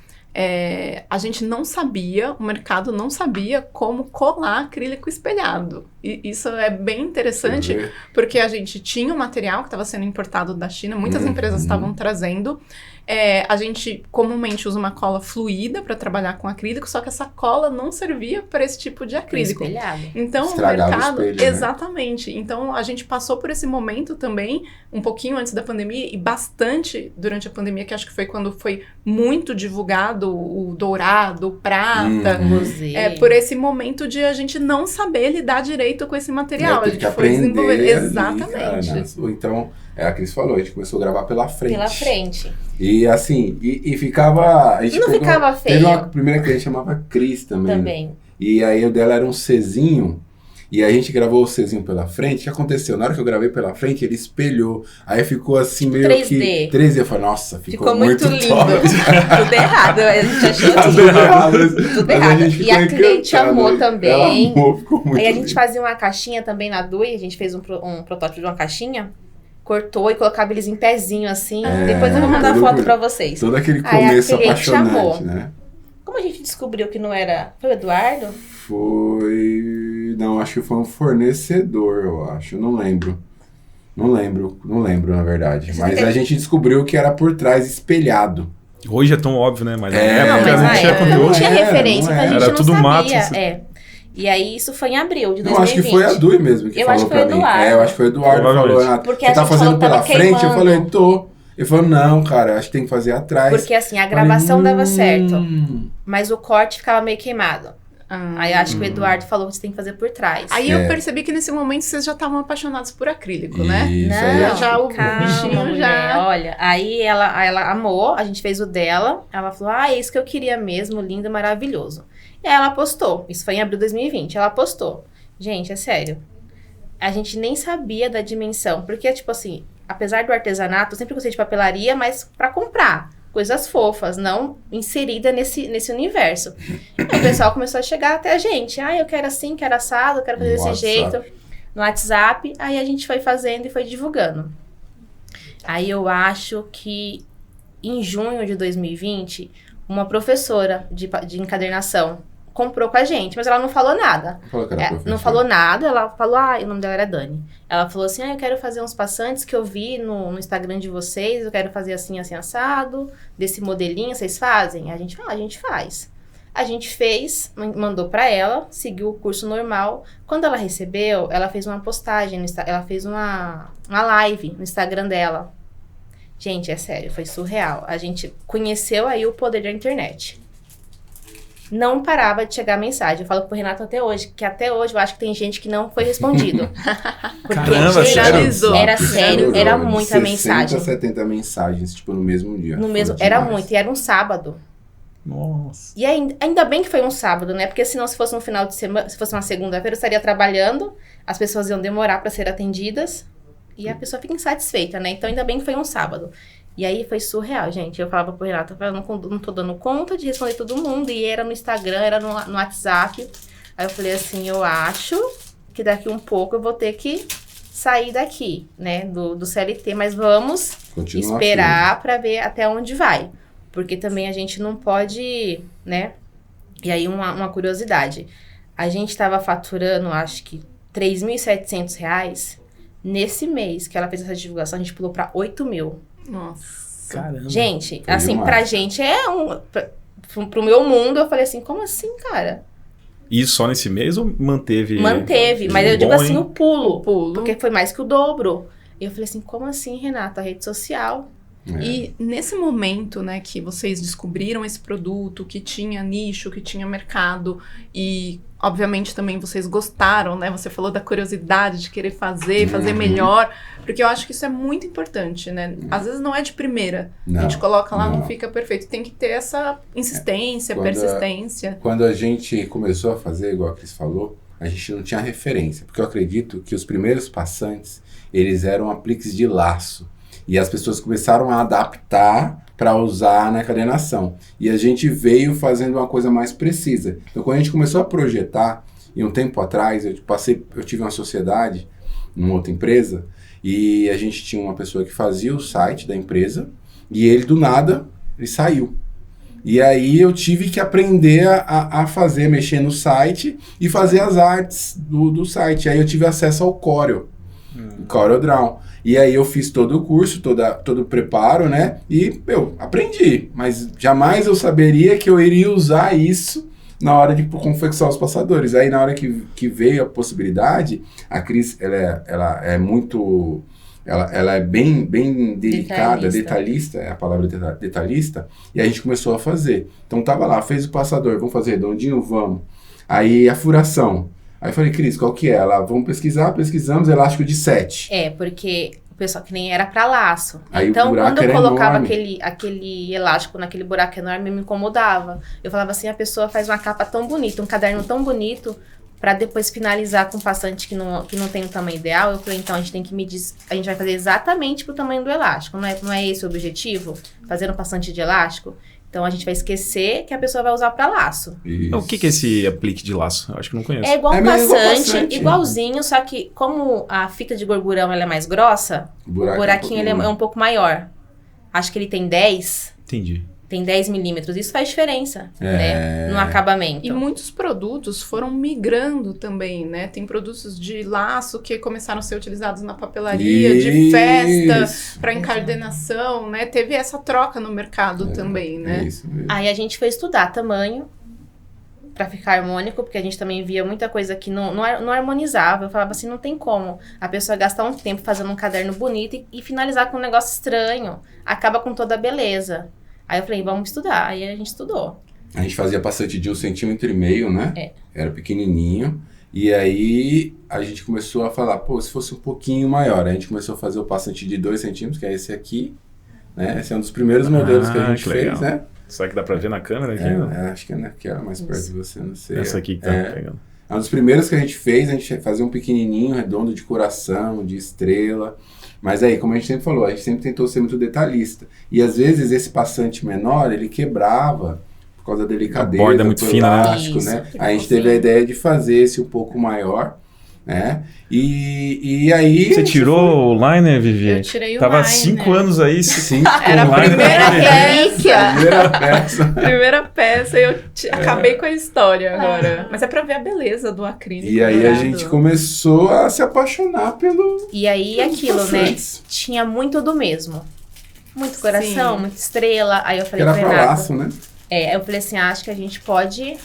Speaker 1: a gente não sabia, o mercado não sabia como colar acrílico espelhado. E isso é bem interessante,
Speaker 4: Deixa eu ver.
Speaker 1: porque a gente tinha o material que estava sendo importado da China, muitas empresas estavam trazendo. A gente comumente usa uma cola fluida para trabalhar com acrílico, só que essa cola não servia para esse tipo de acrílico.
Speaker 3: Espelhado.
Speaker 1: Então,
Speaker 4: Estragava
Speaker 1: o mercado...
Speaker 4: o espelho, né?
Speaker 1: Exatamente. Então, a gente passou por esse momento também, um pouquinho antes da pandemia, e bastante durante a pandemia, que acho que foi quando foi muito divulgado o dourado, o prata.
Speaker 3: Rosé.
Speaker 1: Por esse momento de a gente não saber lidar direito com esse material. A
Speaker 4: Tem
Speaker 1: gente
Speaker 4: que
Speaker 1: foi desenvolver.
Speaker 4: aprender ali,
Speaker 1: Exatamente.
Speaker 4: cara, né? Então, é a Cris falou, a gente começou a gravar pela frente.
Speaker 3: Pela frente.
Speaker 4: E assim, e ficava... A gente
Speaker 3: Não ficava feio.
Speaker 4: Teve uma primeira cliente que chamava Cris também.
Speaker 3: Também.
Speaker 4: E aí o dela era um Czinho. E a gente gravou o Czinho pela frente. O que aconteceu? Na hora que eu gravei pela frente, ele espelhou. Aí ficou assim meio
Speaker 3: 3D.
Speaker 4: que... 3D. Eu falei, nossa, ficou
Speaker 3: muito lindo.
Speaker 4: top.
Speaker 3: Tudo errado. A gente achou
Speaker 4: Tudo errado.
Speaker 3: tudo
Speaker 4: Mas
Speaker 3: errado.
Speaker 4: gente
Speaker 3: E
Speaker 4: ficou
Speaker 3: a cliente
Speaker 4: encantada.
Speaker 3: amou também.
Speaker 4: Ela amou, ficou muito
Speaker 3: Aí a gente
Speaker 4: lindo.
Speaker 3: fazia uma caixinha também na DUI, a gente fez um protótipo de uma caixinha, cortou e colocava eles em pezinho assim. Depois eu vou mandar
Speaker 4: tudo
Speaker 3: foto
Speaker 4: por-
Speaker 3: pra vocês.
Speaker 4: Todo aquele
Speaker 3: Aí a
Speaker 4: começo
Speaker 3: cliente
Speaker 4: apaixonante,
Speaker 3: chamou.
Speaker 4: né?
Speaker 3: Como a gente descobriu que não era... Foi o Eduardo?
Speaker 4: Foi... Não, acho que foi um fornecedor, eu acho. Não lembro. Não lembro, na verdade.
Speaker 3: Você
Speaker 4: Mas
Speaker 3: tem-
Speaker 4: a gente descobriu que era por trás, espelhado.
Speaker 2: Hoje é tão óbvio, né? Mas na
Speaker 4: É,
Speaker 2: época
Speaker 3: Não, mas
Speaker 2: não
Speaker 3: na
Speaker 2: tinha
Speaker 3: época não
Speaker 2: conteúdo.
Speaker 3: tinha
Speaker 4: Não era,
Speaker 3: referência,
Speaker 4: não
Speaker 3: então a gente
Speaker 2: era.
Speaker 3: não
Speaker 2: Era tudo
Speaker 3: sabia.
Speaker 2: mato,
Speaker 3: E aí isso foi em abril de 2020.
Speaker 4: Não, acho que foi a Dui mesmo que
Speaker 3: Eu
Speaker 4: falou
Speaker 3: acho que foi
Speaker 4: pra
Speaker 3: o
Speaker 4: mim.
Speaker 3: Eduardo.
Speaker 4: Eu acho que foi o Eduardo que falou,
Speaker 2: Provavelmente.
Speaker 4: Renato,
Speaker 3: Porque
Speaker 4: você
Speaker 3: a
Speaker 4: tá
Speaker 3: gente
Speaker 4: fazendo
Speaker 3: falou que
Speaker 4: pela
Speaker 3: tava
Speaker 4: frente? Eu
Speaker 3: queimando.
Speaker 4: falei, tô. Ele falou, não, cara, acho que tem que fazer atrás.
Speaker 3: Porque assim, a gravação dava certo,
Speaker 4: Hum.
Speaker 3: mas o corte ficava meio queimado.
Speaker 1: Ah.
Speaker 3: Aí eu acho que o Eduardo falou que você tem que fazer por trás.
Speaker 1: Aí eu percebi que nesse momento vocês já estavam apaixonados por acrílico, né?
Speaker 4: Isso,
Speaker 3: Não,
Speaker 4: aí
Speaker 1: já o
Speaker 3: calma,
Speaker 1: bichinho
Speaker 3: mulher,
Speaker 1: já-
Speaker 3: Olha, aí ela amou, a gente fez o dela. Ela falou, é isso que eu queria mesmo, lindo, maravilhoso. E aí ela postou, isso foi em abril de 2020, ela postou. Gente, é sério, a gente nem sabia da dimensão, porque, tipo assim, apesar do artesanato, eu sempre gostei de papelaria, mas pra comprar coisas fofas, não inserida nesse universo. Aí o pessoal começou a chegar até a gente. Eu quero assim, quero assado, quero fazer
Speaker 4: No
Speaker 3: desse
Speaker 4: WhatsApp.
Speaker 3: jeito. No WhatsApp, aí a gente foi fazendo e foi divulgando. Aí eu acho que em junho de 2020, uma professora de encadernação comprou com a gente, mas ela não falou nada.
Speaker 4: Falou que era professor.
Speaker 3: Não falou nada, ela falou, o nome dela era Dani. Ela falou assim, eu quero fazer uns passantes que eu vi no Instagram de vocês, eu quero fazer assim, assim, assado, desse modelinho, vocês fazem? A gente faz. A gente fez, mandou pra ela, seguiu o curso normal. Quando ela recebeu, ela fez uma postagem, ela fez uma live no Instagram dela. Gente, é sério, foi surreal. A gente conheceu aí o poder da internet. Não parava de chegar mensagem. Eu falo pro Renato até hoje, que até hoje eu acho que tem gente que não foi respondido. Porque,
Speaker 2: Caramba,
Speaker 3: gente,
Speaker 1: viralizou.
Speaker 3: era sério,
Speaker 4: Viralizou,
Speaker 3: era
Speaker 4: de
Speaker 3: muita
Speaker 4: 60
Speaker 3: mensagem.
Speaker 4: a 70 mensagens, tipo, no mesmo dia.
Speaker 3: No mesmo,
Speaker 4: Foi
Speaker 3: era
Speaker 4: demais.
Speaker 3: muito, e era um sábado.
Speaker 2: Nossa.
Speaker 3: E ainda bem que foi um sábado, né? Porque senão, se fosse um final de semana, se fosse uma segunda-feira, eu estaria trabalhando, as pessoas iam demorar para ser atendidas e a pessoa fica insatisfeita, né? Então, ainda bem que foi um sábado. E aí foi surreal, gente. Eu falava pro Renato, eu não tô dando conta de responder todo mundo. E era no Instagram, era no WhatsApp. Aí eu falei assim, eu acho que daqui um pouco eu vou ter que sair daqui, né? Do CLT, mas vamos
Speaker 4: Continua
Speaker 3: esperar para ver até onde vai. Porque também a gente não pode, né? E aí uma curiosidade. A gente tava faturando, acho que R$3.700, nesse mês que ela fez essa divulgação, a gente pulou pra 8.000.
Speaker 1: Nossa.
Speaker 2: Caramba.
Speaker 3: Gente,
Speaker 4: Foi
Speaker 3: assim,
Speaker 4: demais.
Speaker 3: pra gente pro meu mundo, eu falei assim, como assim, cara?
Speaker 2: E só nesse mês ou manteve?
Speaker 3: Manteve, mas eu
Speaker 2: Bom,
Speaker 3: digo assim,
Speaker 2: hein?
Speaker 3: o pulo.
Speaker 1: O pulo.
Speaker 3: Porque foi mais que o dobro. E eu falei assim, como assim, Renata? A rede social.
Speaker 1: E nesse momento, né, que vocês descobriram esse produto, que tinha nicho, que tinha mercado, e obviamente também vocês gostaram, né? Você falou da curiosidade de querer fazer melhor, porque eu acho que isso é muito importante, né? Às vezes não é de primeira. A gente coloca lá, não fica perfeito. Tem que ter essa insistência, persistência.
Speaker 4: Quando a gente começou a fazer, igual a Cris falou, a gente não tinha referência, porque eu acredito que os primeiros passantes, eles eram apliques de laço. E as pessoas começaram a adaptar para usar na cadenação. E a gente veio fazendo uma coisa mais precisa. Então, quando a gente começou a projetar, e um tempo atrás, eu tive uma sociedade, numa outra empresa, e a gente tinha uma pessoa que fazia o site da empresa, e ele, do nada, ele saiu. E aí eu tive que aprender a fazer, mexer no site e fazer as artes do site. Aí eu tive acesso ao Corel, CorelDRAW. E aí eu fiz todo o curso, todo o preparo, né? E eu aprendi, mas jamais eu saberia que eu iria usar isso na hora de confeccionar os passadores. Aí na hora que veio a possibilidade, a Cris, ela é muito... Ela é bem delicada, detalhista, é a palavra detalhista, e a gente começou a fazer. Então tava lá, fez o passador, vamos fazer redondinho? Vamos. Aí a furação. Aí eu falei, Cris, qual que é? Ela, vamos pesquisamos, elástico de 7.
Speaker 3: Porque o pessoal que nem era pra laço.
Speaker 4: Aí
Speaker 3: então,
Speaker 4: o buraco
Speaker 3: quando eu
Speaker 4: era
Speaker 3: colocava
Speaker 4: enorme.
Speaker 3: aquele elástico naquele buraco enorme, me incomodava. Eu falava assim, a pessoa faz uma capa tão bonita, um caderno tão bonito, pra depois finalizar com um passante que não tem o tamanho ideal. Eu falei, então a gente tem que medir, a gente vai fazer exatamente pro tamanho do elástico. Não é esse o objetivo? Fazer um passante de elástico? Então a gente vai esquecer que a pessoa vai usar pra laço.
Speaker 2: O que é esse aplique de laço? Eu acho que não conheço.
Speaker 3: É igual um
Speaker 4: mesmo igual
Speaker 3: passante,
Speaker 4: passante,
Speaker 3: igualzinho, só que como a fita de gorgurão ela é mais grossa, o buraquinho ele é um pouco maior. Acho que ele tem 10.
Speaker 2: Entendi.
Speaker 3: Tem 10 milímetros. Isso faz diferença, né? No acabamento.
Speaker 1: E muitos produtos foram migrando também, né? Tem produtos de laço que começaram a ser utilizados na papelaria, de festa, para encadernação, né? Teve essa troca no mercado também, né?
Speaker 4: Isso mesmo.
Speaker 3: Aí a gente foi estudar tamanho pra ficar harmônico, porque a gente também via muita coisa que não harmonizava. Eu falava assim, não tem como a pessoa gastar um tempo fazendo um caderno bonito e finalizar com um negócio estranho. Acaba com toda a beleza. Aí eu falei, vamos estudar. Aí a gente estudou.
Speaker 4: A gente fazia passante de 1,5 cm, né?
Speaker 3: É.
Speaker 4: Era pequenininho. E aí a gente começou a falar, pô, se fosse um pouquinho maior. A gente começou a fazer o passante de 2 centímetros, que é esse aqui. Né? Esse é um dos primeiros modelos que a gente fez, né?
Speaker 2: Será que dá pra ver na câmera aqui?
Speaker 4: Acho que é naquela mais perto de você, não sei.
Speaker 2: Essa aqui que tá pegando.
Speaker 4: É um dos primeiros que a gente fazia um pequenininho, redondo, de coração, de estrela. Mas aí, como a gente sempre falou, a gente sempre tentou ser muito detalhista. E às vezes esse passante menor, ele quebrava por causa da delicadeza,
Speaker 2: a borda é muito
Speaker 4: do
Speaker 2: fina,
Speaker 4: elástico, né? Aí a gente teve a ideia de fazer esse um pouco maior, né? E aí...
Speaker 2: Você tirou o liner, Vivi?
Speaker 1: Eu tirei o
Speaker 2: Tava
Speaker 1: liner.
Speaker 2: 5 anos aí.
Speaker 4: 5
Speaker 1: Era a primeira
Speaker 3: relíquia.
Speaker 4: Primeira peça.
Speaker 1: Primeira peça, eu acabei com a história agora. Mas é pra ver a beleza do acrílico.
Speaker 4: E aí a
Speaker 1: dourado.
Speaker 4: gente começou a se apaixonar pelo...
Speaker 3: E aí
Speaker 4: pelos
Speaker 3: aquilo, né?
Speaker 4: passantes.
Speaker 3: Tinha muito do mesmo. Muito coração,
Speaker 1: Sim.
Speaker 3: muita estrela. Aí eu
Speaker 4: Que
Speaker 3: falei,
Speaker 4: era pra
Speaker 3: Renata,
Speaker 4: laço, né?
Speaker 3: eu falei assim, acho que a gente pode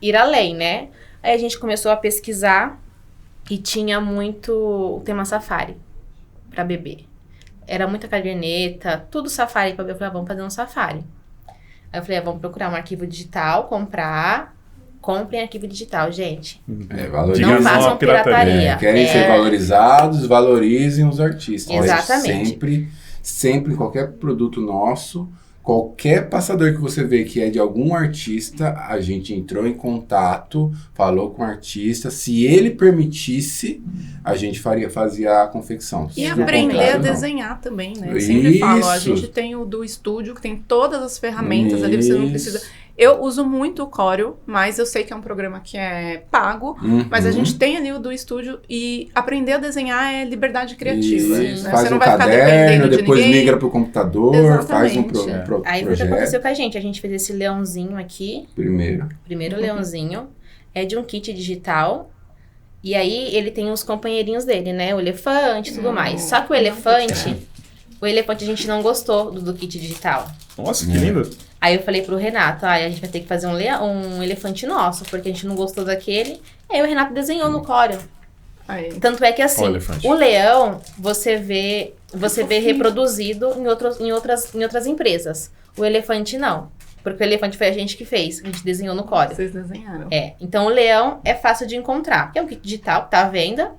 Speaker 3: ir além, né? Aí a gente começou a pesquisar e tinha muito o tema safari pra bebê. Era muita caderneta, tudo safari pra bebê. Eu falei, vamos fazer um safari. Aí eu falei, vamos procurar um arquivo digital, comprem arquivo digital, gente.
Speaker 4: Valorizem.
Speaker 3: Não façam pirataria.
Speaker 4: Querem ser valorizados, valorizem os artistas.
Speaker 3: Exatamente.
Speaker 4: Sempre, qualquer produto nosso, qualquer passador que você vê que é de algum artista, a gente entrou em contato, falou com o artista. Se ele permitisse, a gente fazia a confecção.
Speaker 1: E
Speaker 3: Exatamente.
Speaker 1: aprender a desenhar também, né? Eu sempre
Speaker 4: Isso.
Speaker 1: falo, a gente tem o do estúdio, que tem todas as ferramentas ali, você não precisa... Eu uso muito o Corel, mas eu sei que é um programa que é pago, mas a gente tem ali o do estúdio e aprender a desenhar é liberdade criativa.
Speaker 4: Isso.
Speaker 1: Né?
Speaker 4: Faz
Speaker 1: Você não
Speaker 4: um
Speaker 1: vai ficar
Speaker 4: caderno,
Speaker 1: dependendo de
Speaker 4: depois
Speaker 1: ninguém.
Speaker 4: migra pro computador, faz um projeto.
Speaker 3: Aí foi o que aconteceu com a gente fez esse leãozinho aqui,
Speaker 4: Primeiro.
Speaker 3: primeiro leãozinho, é de um kit digital, E aí ele tem os companheirinhos dele, né? O elefante e tudo mais. Só que o elefante a gente não gostou do kit digital.
Speaker 2: Nossa, que lindo.
Speaker 3: Aí eu falei pro Renato, a gente vai ter que fazer um elefante nosso, porque a gente não gostou daquele. Aí o Renato desenhou no Corel.
Speaker 1: Aí.
Speaker 3: Tanto é que assim, o leão você vê reproduzido em outras empresas. O elefante não. Porque o elefante foi a gente que fez. A gente desenhou no Corel.
Speaker 1: Vocês desenharam.
Speaker 3: Então o leão é fácil de encontrar. É um kit digital, tá à venda.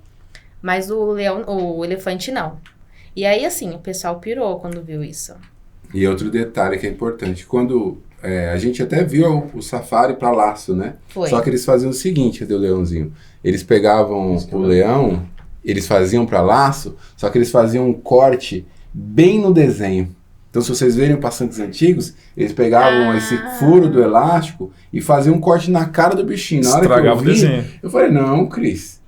Speaker 3: Mas o elefante não. E aí, assim, o pessoal pirou quando viu isso.
Speaker 4: E outro detalhe que é importante. Quando a gente até viu o safari para laço, né?
Speaker 3: Foi.
Speaker 4: Só que eles faziam o seguinte, cadê o leãozinho? Eles pegavam o leão, eles faziam para laço, só que eles faziam um corte bem no desenho. Então, se vocês verem passantes antigos, eles pegavam esse furo do elástico e faziam um corte na cara do bichinho. Na hora
Speaker 2: Estragava
Speaker 4: que eu vi,
Speaker 2: o desenho.
Speaker 4: eu falei, não, Cris,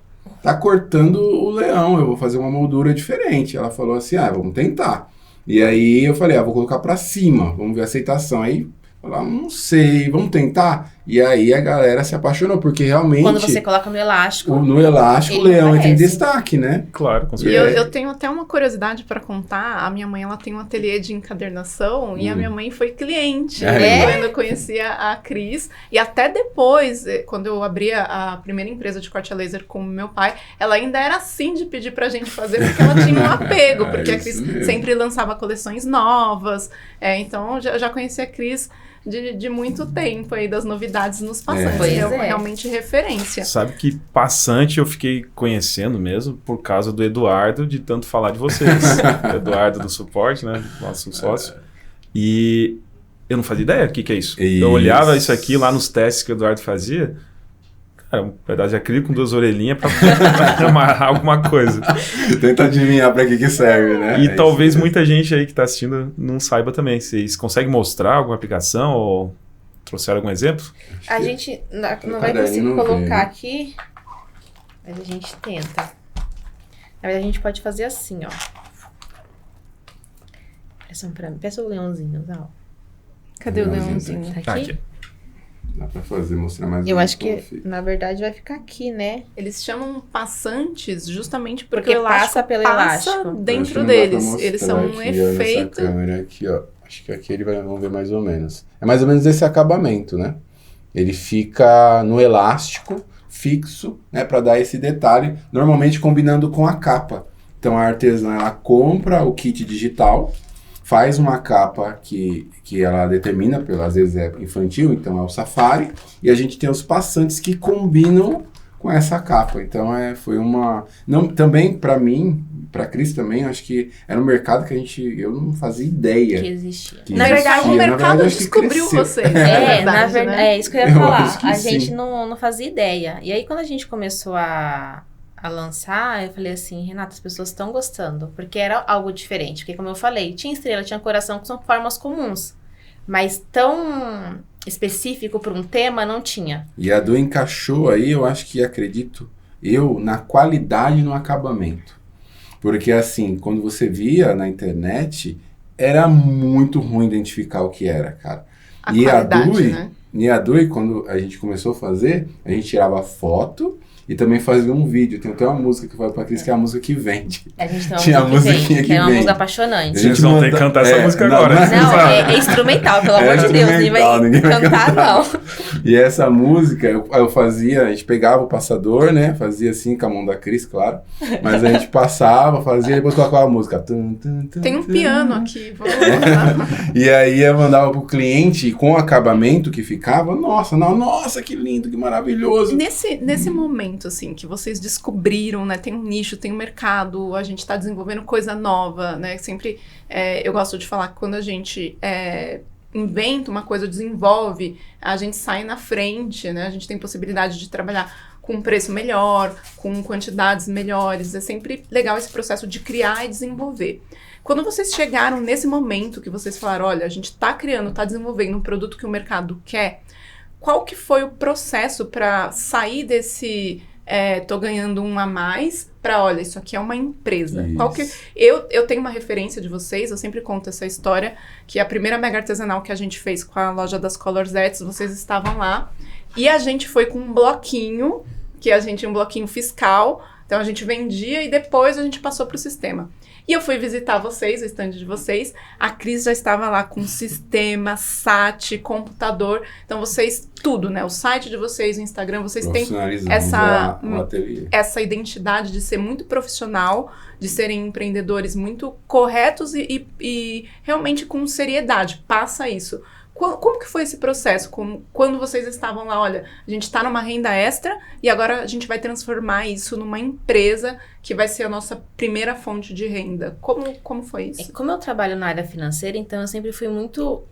Speaker 4: tá cortando o leão, eu vou fazer uma moldura diferente. Ela falou assim, vamos tentar. E aí eu falei, vou colocar pra cima, vamos ver a aceitação. Aí, falar, não sei, vamos tentar? E aí a galera se apaixonou, porque realmente...
Speaker 3: Quando você coloca no elástico...
Speaker 4: No elástico, o leão entra em destaque, né?
Speaker 2: Claro, com
Speaker 1: E
Speaker 2: certeza.
Speaker 1: eu tenho até uma curiosidade para contar. A minha mãe, ela tem um ateliê de encadernação e a minha mãe foi cliente quando eu conhecia a Cris. E até depois, quando eu abri a primeira empresa de corte a laser com meu pai, ela ainda era assim de pedir pra gente fazer, porque ela tinha um apego, porque a Cris sempre lançava coleções novas. Então, eu já conhecia a Cris de muito tempo aí, das novidades nos passantes. Realmente referência.
Speaker 2: Sabe que passante eu fiquei conhecendo mesmo por causa do Eduardo, de tanto falar de vocês. Eduardo do suporte, né? Nosso sócio. E eu não fazia ideia do que é isso. Eu olhava isso aqui lá nos testes que o Eduardo fazia. Cara, um pedaço de acrílico com 2 orelhinhas pra amarrar alguma coisa.
Speaker 4: Tenta adivinhar pra que serve, né?
Speaker 2: E talvez muita gente aí que tá assistindo não saiba também. Vocês conseguem mostrar alguma aplicação ou trouxeram algum exemplo?
Speaker 3: A gente não vai conseguir colocar aqui, mas a gente tenta. Na verdade, a gente pode fazer assim, ó. Peça o leãozinho, ó.
Speaker 1: Cadê o leãozinho?
Speaker 3: Tá aqui?
Speaker 4: Dá pra fazer, mostrar mais
Speaker 3: Eu acho que, na verdade, vai ficar aqui, né?
Speaker 1: Eles chamam passantes justamente porque
Speaker 3: Porque
Speaker 1: o elástico
Speaker 3: passa pelo elástico.
Speaker 1: dentro deles. Eles são um
Speaker 4: aqui,
Speaker 1: efeito.
Speaker 4: Nessa câmera aqui, ó. Acho que aqui ele vão ver mais ou menos. É mais ou menos esse acabamento, né? Ele fica no elástico fixo, né? Pra dar esse detalhe, normalmente combinando com a capa. Então a artesã, ela compra o kit digital, faz uma capa que ela determina, às vezes é infantil, então é o safari, e a gente tem os passantes que combinam com essa capa. Então foi uma... também, para mim, para Cris também, acho que era um mercado que eu não fazia ideia.
Speaker 3: Que existia.
Speaker 1: Na verdade, o mercado descobriu você.
Speaker 3: Na verdade, é isso que eu ia falar. A
Speaker 4: sim.
Speaker 3: gente não fazia ideia. E aí, quando a gente começou a lançar, eu falei assim, Renata, as pessoas estão gostando, porque era algo diferente, porque como eu falei, tinha estrela, tinha coração, que são formas comuns, mas tão específico para um tema não tinha.
Speaker 4: E a do encaixou aí, eu acho que acredito, na qualidade e no acabamento. Porque assim, quando você via na internet, era muito ruim identificar o que era, cara. E a Dui, quando a gente começou a fazer, a gente tirava foto e também fazia um vídeo. Tem até uma música que vai pra Cris, que é a música que vende.
Speaker 3: A gente tem uma
Speaker 4: Tinha
Speaker 3: música que vem, que é uma
Speaker 4: vende.
Speaker 3: música apaixonante.
Speaker 2: A gente vão ter que cantar essa música agora.
Speaker 3: Não, é instrumental, pelo amor de Deus. Ninguém vai cantar, não.
Speaker 4: E essa música, eu fazia, a gente pegava o passador, né? Fazia assim com a mão da Cris, claro. Mas a gente passava, fazia e depois colocava a música.
Speaker 1: Tem um piano aqui.
Speaker 4: E aí eu mandava pro cliente e com o acabamento que ficava, nossa, que lindo, que maravilhoso.
Speaker 1: Nesse momento, assim, que vocês descobriram, né? Tem um nicho, tem um mercado, a gente tá desenvolvendo coisa nova, né? Sempre, eu gosto de falar que quando a gente inventa uma coisa, desenvolve, a gente sai na frente, né? A gente tem possibilidade de trabalhar com um preço melhor, com quantidades melhores. É sempre legal esse processo de criar e desenvolver. Quando vocês chegaram nesse momento que vocês falaram, olha, a gente tá criando, tá desenvolvendo um produto que o mercado quer, qual que foi o processo para sair desse tô ganhando um a mais para, olha, isso aqui é uma empresa?
Speaker 4: Isso.
Speaker 1: Qual que eu tenho uma referência de vocês, eu sempre conto essa história, que a primeira mega artesanal que a gente fez com a loja das Colors Arts, vocês estavam lá, e a gente foi com um bloquinho que a gente tinha um bloquinho fiscal, então a gente vendia e depois a gente passou para o sistema. E eu fui visitar vocês, o stand de vocês, a Cris já estava lá com sistema, SAT, computador, então vocês, tudo, né? O site de vocês, o Instagram, vocês têm essa identidade de ser muito profissional, de serem empreendedores muito corretos e realmente com seriedade, passa isso. Como que foi esse processo? Quando vocês estavam lá, olha, a gente está numa renda extra e agora a gente vai transformar isso numa empresa que vai ser a nossa primeira fonte de renda. Como foi isso?
Speaker 3: Como eu trabalho na área financeira, então eu sempre fui muito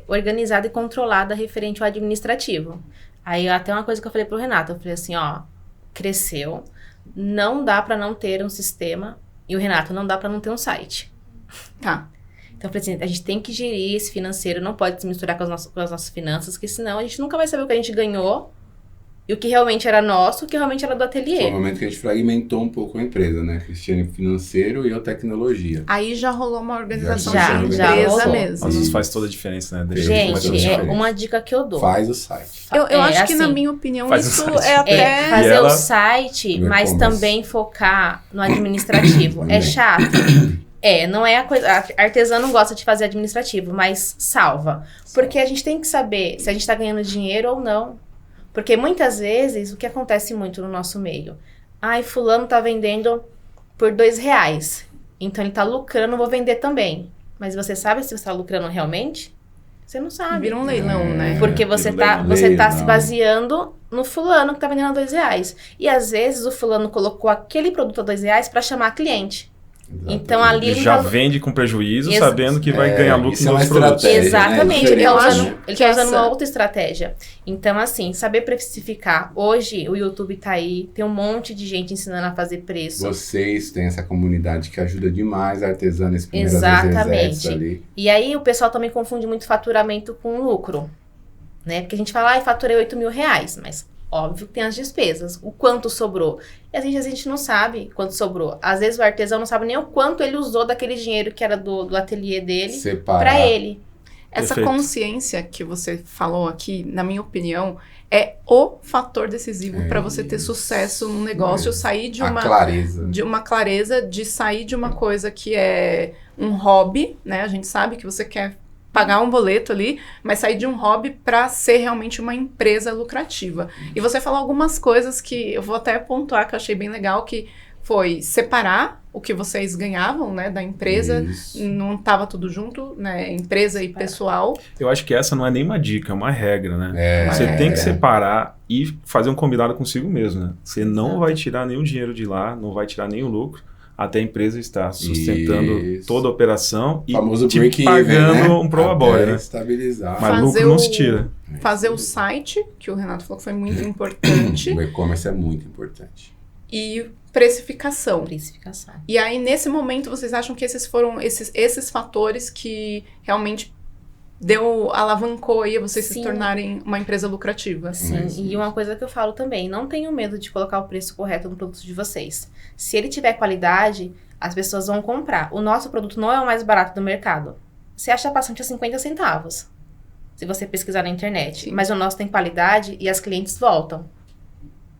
Speaker 3: organizada e controlada referente ao administrativo. Aí até uma coisa que eu falei pro Renato, eu falei assim, ó, cresceu, não dá para não ter um sistema, e o Renato, não dá para não ter um site.
Speaker 1: Tá.
Speaker 3: Então, eu falei assim, a gente tem que gerir esse financeiro, não pode se misturar com as nossas finanças, porque senão a gente nunca vai saber o que a gente ganhou e o que realmente era nosso, o que realmente era do ateliê.
Speaker 4: Foi o momento que a gente fragmentou um pouco a empresa, né? Cristiane financeiro e eu tecnologia.
Speaker 1: Aí já rolou uma organização
Speaker 3: Já
Speaker 1: de empresa
Speaker 3: rolou.
Speaker 1: mesmo.
Speaker 2: Às vezes faz toda a diferença, né?
Speaker 3: Gente, uma dica que eu dou.
Speaker 4: Faz o site.
Speaker 1: Eu acho que,
Speaker 3: assim,
Speaker 1: na minha opinião,
Speaker 2: faz
Speaker 1: isso
Speaker 2: o site.
Speaker 1: é até...
Speaker 3: fazer o site, mas também focar no administrativo. É chato. Não é a coisa... A artesã não gosta de fazer administrativo, mas salva. Porque a gente tem que saber se a gente tá ganhando dinheiro ou não. Porque muitas vezes, o que acontece muito no nosso meio? Ai, fulano tá vendendo por R$2. Então ele tá lucrando, vou vender também. Mas você sabe se você tá lucrando realmente? Você não sabe.
Speaker 1: Vira um leilão, né?
Speaker 3: Porque você tá se baseando no fulano que tá vendendo a R$2. E às vezes o fulano colocou aquele produto a R$2 para chamar cliente.
Speaker 4: Exatamente.
Speaker 3: Então ali
Speaker 2: Ele já vende com prejuízo, sabendo que vai ganhar lucro
Speaker 4: isso é uma
Speaker 2: nos produtos.
Speaker 4: estratégia,
Speaker 3: Exatamente,
Speaker 4: né?
Speaker 3: ele tá
Speaker 1: Diferente.
Speaker 3: usando uma outra estratégia. Então, assim, saber precificar. Hoje, o YouTube tá aí, tem um monte de gente ensinando a fazer preço.
Speaker 4: Vocês têm essa comunidade que ajuda demais a artesã nesse primeiro
Speaker 3: Exatamente.
Speaker 4: ali.
Speaker 3: E aí, o pessoal também confunde muito faturamento com lucro, né? Porque a gente fala, faturei R$8.000, mas... Óbvio que tem as despesas, o quanto sobrou. E a gente não sabe quanto sobrou. Às vezes o artesão não sabe nem o quanto ele usou daquele dinheiro que era do ateliê dele para ele.
Speaker 1: Essa
Speaker 2: Perfeito.
Speaker 1: consciência que você falou aqui, na minha opinião, é o fator decisivo para você ter sucesso no negócio, sair de uma clareza, de sair de uma coisa que é um hobby, né? A gente sabe que você quer pagar um boleto ali, mas sair de um hobby para ser realmente uma empresa lucrativa. E você falou algumas coisas que eu vou até pontuar, que eu achei bem legal, que foi separar o que vocês ganhavam, né, da empresa, não estava tudo junto, né, empresa e pessoal.
Speaker 2: Eu acho que essa não é nem uma dica, é uma regra, né? Você tem que separar e fazer um combinado consigo mesmo, né? Você não vai tirar nenhum dinheiro de lá, não vai tirar nenhum lucro, até a empresa estar sustentando toda a operação e te pagando um prolabore, né?
Speaker 4: Estabilizar.
Speaker 2: Mas lucro não se tira.
Speaker 1: Fazer o site, que o Renato falou que foi muito importante.
Speaker 4: O e-commerce é muito importante.
Speaker 1: E precificação.
Speaker 3: Precificação.
Speaker 1: E aí, nesse momento, vocês acham que esses foram esses fatores que realmente alavancou aí a vocês se tornarem uma empresa lucrativa?
Speaker 3: Sim, e uma coisa que eu falo também, não tenham medo de colocar o preço correto no produto de vocês. Se ele tiver qualidade, as pessoas vão comprar. O nosso produto não é o mais barato do mercado. Você acha bastante a 50 centavos, se você pesquisar na internet. Sim. Mas o nosso tem qualidade e as clientes voltam.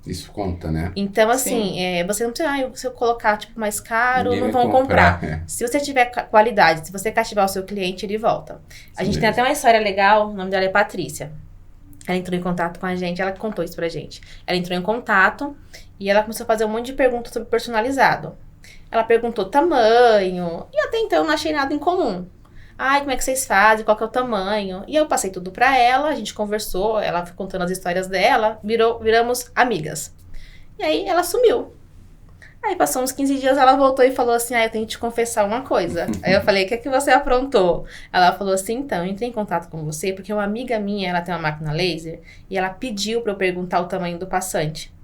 Speaker 4: Isso conta, né?
Speaker 3: Então, assim, você não precisa, se eu colocar, tipo, mais caro, ninguém não vão comprar. Se você tiver qualidade, se você cativar o seu cliente, ele volta. A gente tem até uma história legal, o nome dela é Patrícia. Ela entrou em contato com a gente, ela contou isso pra gente. Ela entrou em contato e ela começou a fazer um monte de perguntas sobre personalizado. Ela perguntou tamanho, e até então eu não achei nada em comum. Ai, como é que vocês fazem? Qual que é o tamanho? E eu passei tudo pra ela, a gente conversou, ela foi contando as histórias dela, viramos amigas. E aí ela sumiu. Aí passou uns 15 dias, ela voltou e falou assim, eu tenho que te confessar uma coisa. Aí eu falei, o que é que você aprontou? Ela falou assim, então, eu entrei em contato com você porque uma amiga minha, ela tem uma máquina laser, e ela pediu pra eu perguntar o tamanho do passante.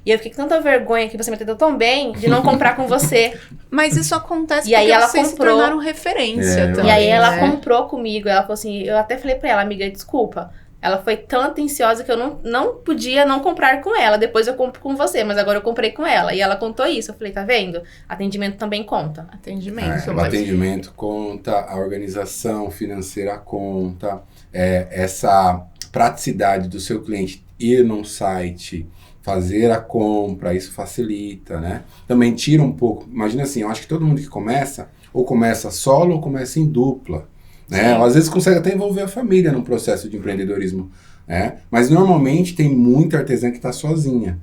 Speaker 3: E eu fiquei com tanta vergonha que você me atendeu tão bem de não comprar com você.
Speaker 1: Mas isso acontece
Speaker 3: e aí ela
Speaker 1: vocês se tornaram referência também.
Speaker 3: E aí ela comprou comigo. Ela falou assim, eu até falei pra ela, amiga, desculpa. Ela foi tão atenciosa que eu não podia não comprar com ela. Depois eu compro com você, mas agora eu comprei com ela. E ela contou isso. Eu falei, tá vendo? Atendimento também conta.
Speaker 1: Atendimento.
Speaker 4: O atendimento conta, a organização financeira conta, essa praticidade do seu cliente ir num site fazer a compra, isso facilita, né? Também tira um pouco, imagina assim, eu acho que todo mundo que começa, ou começa solo ou começa em dupla, né? Ou às vezes consegue até envolver a família no processo de empreendedorismo, né? Mas normalmente tem muita artesã que está sozinha.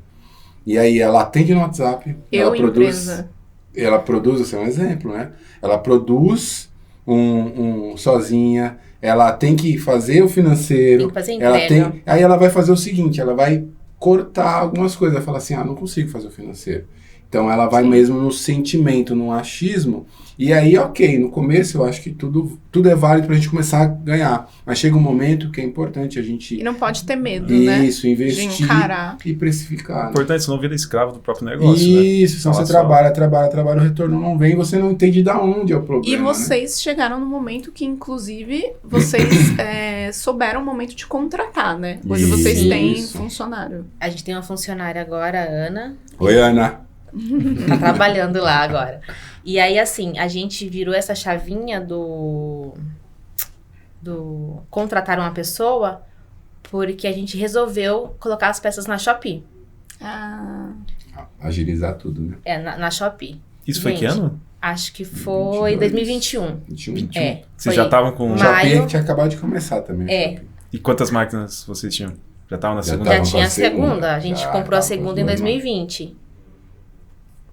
Speaker 4: E aí ela atende no WhatsApp, ela produz, esse é um exemplo, né? Ela produz sozinha, ela tem que fazer o financeiro,
Speaker 3: tem que fazer entrega.
Speaker 4: Aí ela vai fazer o seguinte, ela vai cortar algumas coisas, vai falar assim, não consigo fazer o financeiro. Então ela vai mesmo no sentimento, no achismo, e aí ok, no começo eu acho que tudo é válido pra gente começar a ganhar, mas chega um momento que é importante a gente...
Speaker 1: E não pode ter medo, né?
Speaker 4: Isso, investir
Speaker 1: de encarar.
Speaker 4: E precificar.
Speaker 2: É importante, senão vira escravo do próprio negócio, né?
Speaker 4: Isso, senão você trabalha, o retorno não vem, você não entende de onde é o problema.
Speaker 1: E vocês chegaram no momento que, inclusive, vocês souberam o momento de contratar, né? Hoje vocês têm funcionário.
Speaker 3: A gente tem uma funcionária agora, a Ana.
Speaker 4: Oi, Ana.
Speaker 3: Tá trabalhando lá agora. E aí, assim, a gente virou essa chavinha do contratar uma pessoa porque a gente resolveu colocar as peças na Shopee.
Speaker 4: Agilizar tudo, né?
Speaker 3: Na Shopee.
Speaker 2: Isso foi que ano?
Speaker 3: Acho que foi 2021.
Speaker 4: 21.
Speaker 2: Vocês já estavam com...
Speaker 4: O Shopee tinha acabado de começar também.
Speaker 2: E quantas máquinas vocês tinham? Já estavam na segunda?
Speaker 3: Já tinha a segunda. A gente comprou a segunda em 2020.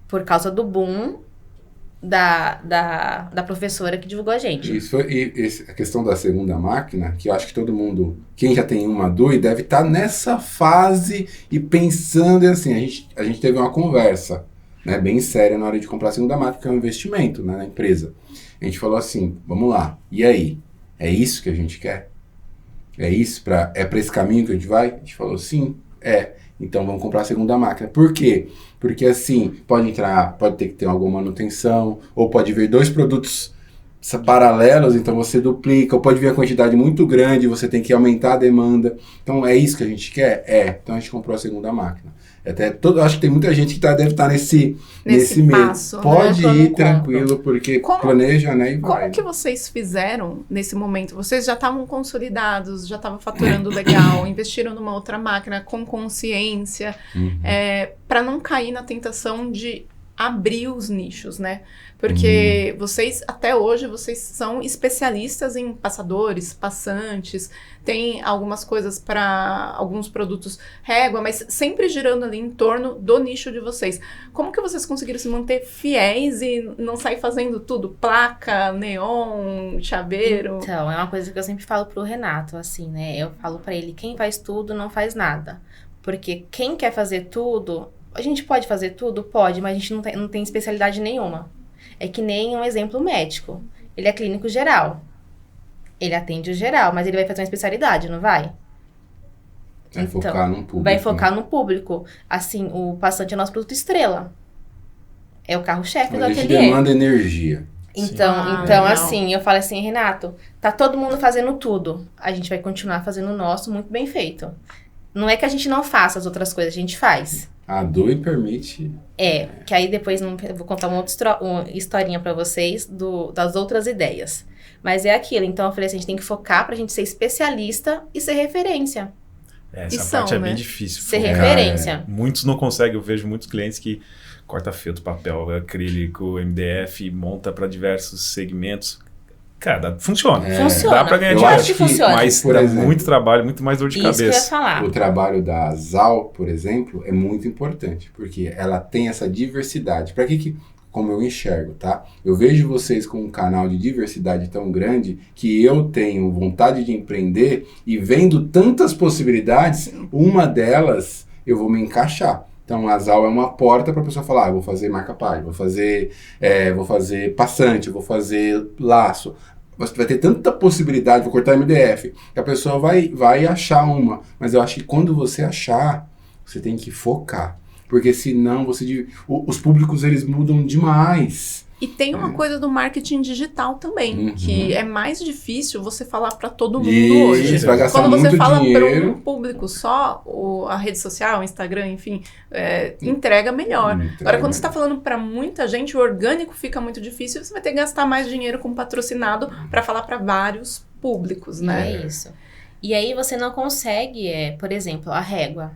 Speaker 3: Por causa do boom da professora que divulgou a gente.
Speaker 4: Isso foi a questão da segunda máquina, que eu acho que todo mundo, quem já tem uma DUI, deve estar nessa fase e pensando, e assim, a gente teve uma conversa, né, bem séria na hora de comprar a segunda máquina, que é um investimento, né, na empresa. A gente falou assim, vamos lá, e aí? É isso que a gente quer? É para esse caminho que a gente vai? A gente falou, sim, então vamos comprar a segunda máquina. Por quê? Porque assim, pode ter que ter alguma manutenção, ou pode vir 2 produtos paralelos, então você duplica, ou pode vir a quantidade muito grande, você tem que aumentar a demanda. Então é isso que a gente quer? Então a gente comprou a segunda máquina. Acho que tem muita gente que deve estar nesse
Speaker 1: passo,
Speaker 4: meio. Pode ir tranquilo,
Speaker 1: compro.
Speaker 4: Porque planeja, né, e vai.
Speaker 1: Como que vocês fizeram nesse momento? Vocês já estavam consolidados, já estavam faturando legal, investiram numa outra máquina com consciência, para não cair na tentação de abrir os nichos, né? Porque vocês, até hoje, vocês são especialistas em passadores, passantes, tem algumas coisas para alguns produtos régua, mas sempre girando ali em torno do nicho de vocês. Como que vocês conseguiram se manter fiéis e não sair fazendo tudo? Placa, neon, chaveiro?
Speaker 3: Então, é uma coisa que eu sempre falo pro Renato, assim, né? Eu falo para ele, quem faz tudo não faz nada. Porque quem quer fazer tudo... A gente pode fazer tudo? Pode, mas a gente não tem especialidade nenhuma. É que nem um exemplo médico. Ele é clínico geral. Ele atende o geral, mas ele vai fazer uma especialidade, não vai?
Speaker 4: Vai focar no público.
Speaker 3: Vai focar no público. Assim, o passante é nosso produto estrela. É o carro-chefe do ateliê.
Speaker 4: A gente demanda energia.
Speaker 3: Então assim, eu falo assim, Renato, tá todo mundo fazendo tudo. A gente vai continuar fazendo o nosso muito bem feito. Não é que a gente não faça as outras coisas, a gente faz.
Speaker 4: A DUI permite...
Speaker 3: que aí depois eu vou contar uma historinha pra vocês das outras ideias. Mas é aquilo, então eu falei assim, a gente tem que focar pra gente ser especialista e ser referência.
Speaker 2: Essa parte é bem difícil.
Speaker 3: Ser referência.
Speaker 2: Muitos não conseguem, eu vejo muitos clientes que corta feltro, papel, acrílico, MDF, monta para diversos segmentos. Cara, funciona.
Speaker 3: Funciona.
Speaker 2: Dá pra ganhar
Speaker 3: dinheiro. Acho que funciona.
Speaker 2: Mas dá muito trabalho, muito mais dor de cabeça.
Speaker 3: Isso que eu ia falar.
Speaker 4: O trabalho da Zal, por exemplo, é muito importante, porque ela tem essa diversidade. Para que como eu enxergo, tá? Eu vejo vocês com um canal de diversidade tão grande que eu tenho vontade de empreender e vendo tantas possibilidades, uma delas eu vou me encaixar. Então, a Zal é uma porta para a pessoa falar, eu vou fazer marca-página, vou fazer passante, vou fazer laço. Você vai ter tanta possibilidade, vou cortar MDF, que a pessoa vai achar uma. Mas eu acho que quando você achar, você tem que focar. Porque senão os públicos eles mudam demais.
Speaker 1: E tem uma coisa do marketing digital também, que é mais difícil você falar para todo mundo hoje.
Speaker 4: Você vai gastar
Speaker 1: quando você
Speaker 4: muito
Speaker 1: fala
Speaker 4: dinheiro.
Speaker 1: para um público só, a rede social, o Instagram, enfim, entrega melhor. Agora, quando você está falando para muita gente, o orgânico fica muito difícil, você vai ter que gastar mais dinheiro com patrocinado para falar para vários públicos, né?
Speaker 3: É isso. E aí você não consegue, por exemplo, a régua.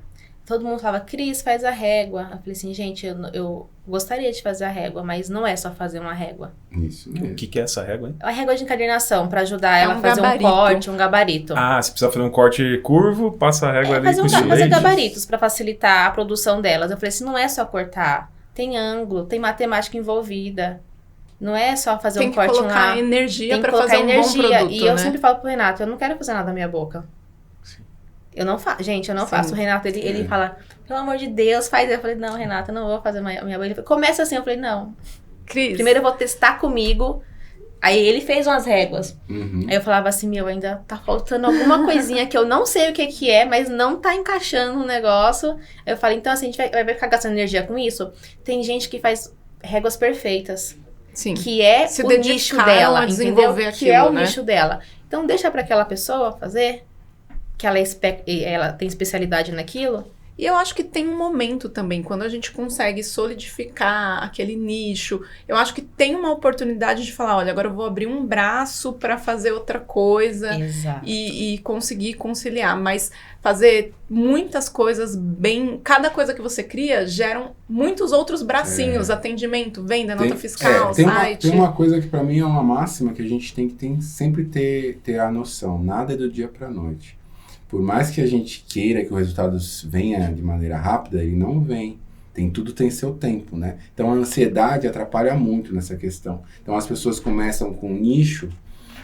Speaker 3: todo mundo falava, Cris, faz a régua. Eu falei assim, gente, eu gostaria de fazer a régua, mas não é só fazer uma régua.
Speaker 4: Isso mesmo.
Speaker 2: O que é essa régua, hein?
Speaker 3: É uma régua de encadernação, pra ajudar ela a fazer
Speaker 1: gabarito.
Speaker 3: um corte, um gabarito.
Speaker 2: Ah, se precisar fazer um corte curvo, passa a régua ali com
Speaker 3: Fazer
Speaker 2: estilete.
Speaker 3: gabaritos pra facilitar a produção delas. Eu falei assim, não é só cortar. Tem ângulo, tem matemática envolvida. Não é só fazer
Speaker 1: Tem
Speaker 3: um
Speaker 1: que
Speaker 3: corte
Speaker 1: colocar
Speaker 3: lá.
Speaker 1: energia
Speaker 3: Tem que
Speaker 1: pra
Speaker 3: colocar
Speaker 1: fazer um bom
Speaker 3: energia.
Speaker 1: produto,
Speaker 3: E eu
Speaker 1: né?
Speaker 3: sempre falo pro Renato, eu não quero fazer nada na minha boca.
Speaker 2: Sim.
Speaker 3: Eu não faço. Gente, eu não
Speaker 1: Sim.
Speaker 3: faço. O Renato, ele fala, pelo amor de Deus, faz. Eu falei, não, Renato, eu não vou fazer a minha boca. Ele falou, começa assim. Eu falei, não.
Speaker 1: Cris,
Speaker 3: Primeiro eu vou testar comigo. Aí ele fez umas réguas.
Speaker 4: Uhum.
Speaker 3: Aí eu falava assim, meu, ainda tá faltando alguma coisinha que eu não sei o que é, mas não tá encaixando no negócio. Aí eu falei, então assim, a gente vai ficar gastando energia com isso? Tem gente que faz réguas perfeitas.
Speaker 1: sim.
Speaker 3: Que é
Speaker 1: Se
Speaker 3: o
Speaker 1: dedicaram
Speaker 3: nicho dela,
Speaker 1: a
Speaker 3: entendeu?
Speaker 1: desenvolver
Speaker 3: Que é
Speaker 1: aquilo,
Speaker 3: o
Speaker 1: né?
Speaker 3: nicho dela. Então deixa pra aquela pessoa fazer, que ela tem especialidade naquilo.
Speaker 1: E eu acho que tem um momento também, quando a gente consegue solidificar aquele nicho, eu acho que tem uma oportunidade de falar, olha, agora eu vou abrir um braço para fazer outra coisa
Speaker 3: Exato.
Speaker 1: e conseguir conciliar, mas fazer muitas coisas bem, cada coisa que você cria geram muitos outros bracinhos, atendimento, venda, nota fiscal, site.
Speaker 4: Tem uma coisa que pra mim é uma máxima que a gente tem que sempre ter a noção, nada é do dia pra noite. Por mais que a gente queira que o resultado venha de maneira rápida, ele não vem. Tudo tem seu tempo, né? Então a ansiedade atrapalha muito nessa questão. Então as pessoas começam com um nicho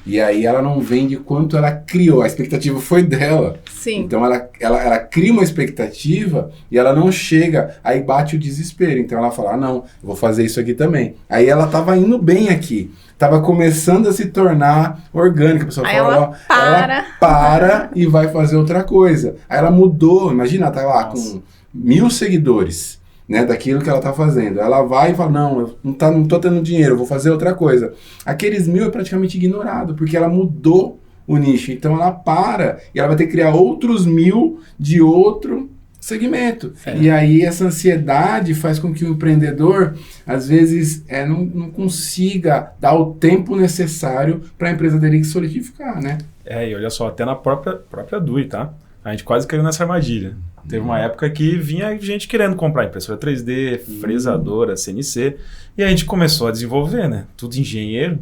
Speaker 4: e aí ela não vende quanto ela criou, a expectativa foi dela.
Speaker 1: Sim.
Speaker 4: Então ela cria uma expectativa e ela não chega, aí bate o desespero. Então ela fala, não, eu vou fazer isso aqui também. Aí ela tava indo bem aqui. Tava começando a se tornar orgânica. A pessoa
Speaker 1: Aí
Speaker 4: fala,
Speaker 1: ela
Speaker 4: para e vai fazer outra coisa. Aí ela mudou, imagina, ela tá lá com 1.000 seguidores, né, daquilo que ela tá fazendo. Ela vai e fala, não, eu não tô tendo dinheiro, eu vou fazer outra coisa. Aqueles 1.000 é praticamente ignorado, porque ela mudou o nicho. Então ela para e ela vai ter que criar outros 1.000 de outro segmento. E aí essa ansiedade faz com que o empreendedor, às vezes, não consiga dar o tempo necessário para a empresa dele solidificar, né?
Speaker 2: E olha só, até na própria DUI, tá? A gente quase caiu nessa armadilha. Teve uma época que vinha gente querendo comprar impressora 3D, fresadora, CNC, e a gente começou a desenvolver, né? Tudo engenheiro.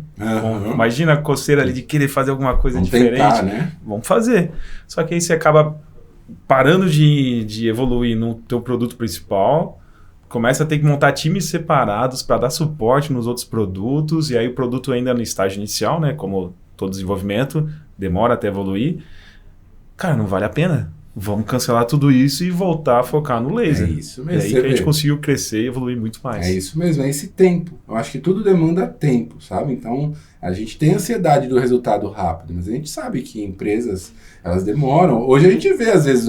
Speaker 2: Imagina a coceira ali de querer fazer alguma coisa diferente.
Speaker 4: Tentar, né?
Speaker 2: Vamos fazer. Só que aí você acaba parando de evoluir no teu produto principal, começa a ter que montar times separados para dar suporte nos outros produtos, e aí o produto ainda no estágio inicial, né, como todo desenvolvimento, demora até evoluir. Cara, não vale a pena. Vamos cancelar tudo isso e voltar a focar no laser.
Speaker 4: É isso mesmo.
Speaker 2: E aí que a gente conseguiu crescer e evoluir muito mais.
Speaker 4: É isso mesmo, é esse tempo. Eu acho que tudo demanda tempo, sabe? Então, a gente tem ansiedade do resultado rápido, mas a gente sabe que empresas, elas demoram. Hoje a gente vê, às vezes,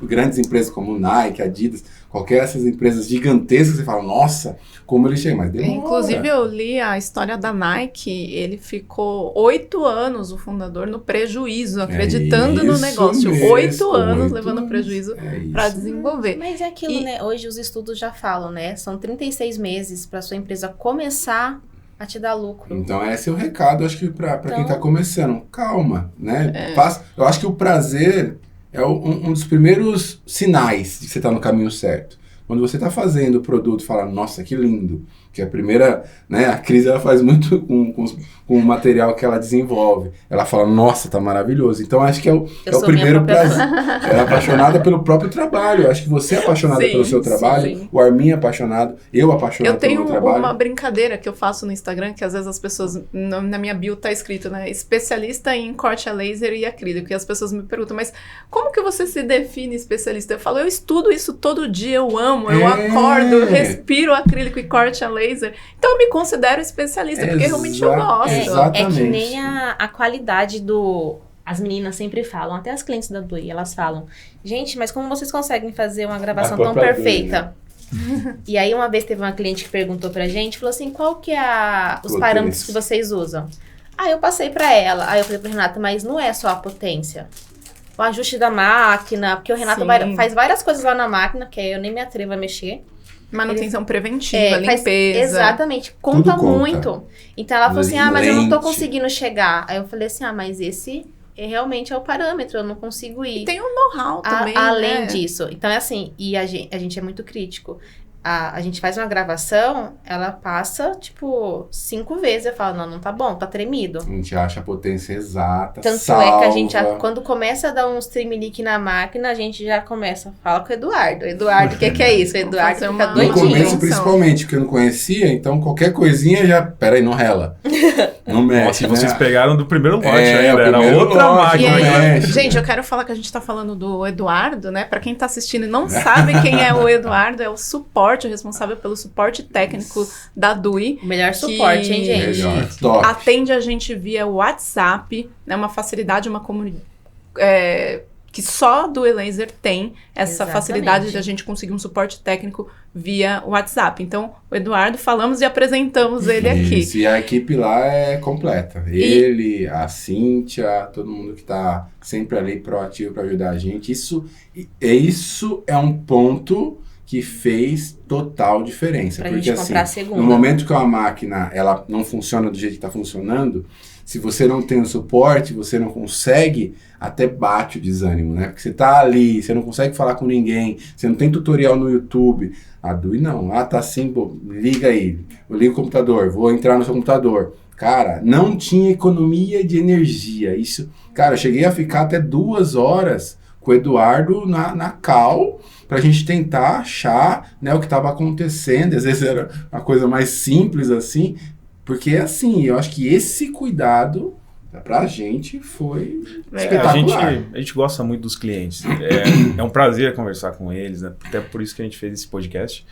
Speaker 4: grandes empresas como Nike, Adidas, qualquer dessas empresas gigantescas, você fala, nossa, como ele chega, mas demora.
Speaker 1: Inclusive, eu li a história da Nike, ele ficou 8 anos, o fundador, no prejuízo, acreditando no negócio.
Speaker 4: Mesmo,
Speaker 1: 8 anos levando prejuízo para desenvolver.
Speaker 3: Mas é aquilo, né? Hoje os estudos já falam, né? São 36 meses para sua empresa começar a te dar lucro.
Speaker 4: Então esse é o recado, acho que para quem está começando. Calma, né? Eu acho que o prazer é um dos primeiros sinais de que você está no caminho certo. Quando você está fazendo o produto e fala, nossa, que lindo. Que a primeira, né, a Cris, ela faz muito com o material que ela desenvolve. Ela fala, nossa, tá maravilhoso. Então, acho que é o primeiro prazer. Ela é apaixonada pelo próprio trabalho. Eu acho que você é apaixonada pelo seu trabalho. Sim. O Armin é apaixonado. Eu apaixonado pelo meu trabalho.
Speaker 1: Eu tenho uma brincadeira que eu faço no Instagram, que às vezes as pessoas, na minha bio tá escrito, né, especialista em corte a laser e acrílico. E as pessoas me perguntam, mas como que você se define especialista? Eu falo, eu estudo isso todo dia, eu amo, eu acordo, eu respiro acrílico e corte a laser. Então eu me considero especialista, porque realmente eu gosto.
Speaker 4: Exatamente.
Speaker 3: É que nem a qualidade as meninas sempre falam, até as clientes da DUI, elas falam, gente, mas como vocês conseguem fazer uma gravação tão perfeita? E aí uma vez teve uma cliente que perguntou pra gente, falou assim, qual que é os parâmetros que vocês usam? Aí eu passei pra ela, aí eu falei pra Renata, mas não é só a potência. O ajuste da máquina, porque o Renato faz várias coisas lá na máquina, que eu nem me atrevo a mexer.
Speaker 1: Manutenção preventiva, limpeza.
Speaker 3: Exatamente, conta muito. Então ela falou assim, mas eu não tô conseguindo chegar. Aí eu falei assim, mas esse realmente é o parâmetro, eu não consigo ir.
Speaker 1: E tem um know-how também,
Speaker 3: além
Speaker 1: né?
Speaker 3: disso. Então, é assim, e a gente é muito crítico. A gente faz uma gravação, ela passa, tipo, 5 vezes. Eu falo, não tá bom, tá tremido.
Speaker 4: A gente acha a potência exata,
Speaker 3: Tanto
Speaker 4: salva.
Speaker 3: é que a gente, quando começa a dar uns tremelique na máquina, a gente já começa, fala com o Eduardo. Eduardo, o que é isso? O Eduardo fica
Speaker 4: No
Speaker 3: doidinho.
Speaker 4: começo, principalmente, porque eu não conhecia, então qualquer coisinha já... Peraí, não rela. Não mexe,
Speaker 2: Nossa, vocês pegaram do primeiro lote
Speaker 4: É,
Speaker 2: ainda,
Speaker 4: o
Speaker 2: era
Speaker 4: primeiro
Speaker 2: outra
Speaker 4: lote,
Speaker 2: máquina.
Speaker 4: não
Speaker 2: né?
Speaker 4: mexe.
Speaker 1: Gente, eu quero falar que a gente tá falando do Eduardo, né? Pra quem tá assistindo e não sabe quem é o Eduardo, é o suporte, o responsável pelo suporte técnico da DUI.
Speaker 3: O melhor suporte, hein, gente?
Speaker 4: Melhor, top.
Speaker 1: Atende a gente via WhatsApp, né? Uma facilidade, uma comunidade... que só a DUI Laser tem essa
Speaker 3: Exatamente.
Speaker 1: facilidade de a gente conseguir um suporte técnico via WhatsApp. Então, o Eduardo, falamos e apresentamos ele aqui.
Speaker 4: Isso, e a equipe lá é completa. Ele, a Cíntia, todo mundo que tá sempre ali proativo para ajudar a gente. Isso é um ponto que fez total diferença.
Speaker 3: Pra
Speaker 4: porque
Speaker 3: gente
Speaker 4: assim,
Speaker 3: comprar a segunda.
Speaker 4: no momento que uma máquina ela não funciona do jeito que está funcionando, se você não tem o suporte, você não consegue, até bate o desânimo, né? Porque você tá ali, você não consegue falar com ninguém, você não tem tutorial no YouTube. A DUI não. Tá assim, pô, liga aí. Eu ligo o computador, vou entrar no seu computador. Cara, não tinha economia de energia. Isso, cara, eu cheguei a ficar até 2 horas com o Eduardo na call, pra gente tentar achar, né, o que estava acontecendo. Às vezes era uma coisa mais simples assim, porque assim, eu acho que esse cuidado pra gente foi espetacular.
Speaker 2: A gente gosta muito dos clientes. É um prazer conversar com eles, né? Até por isso que a gente fez esse podcast.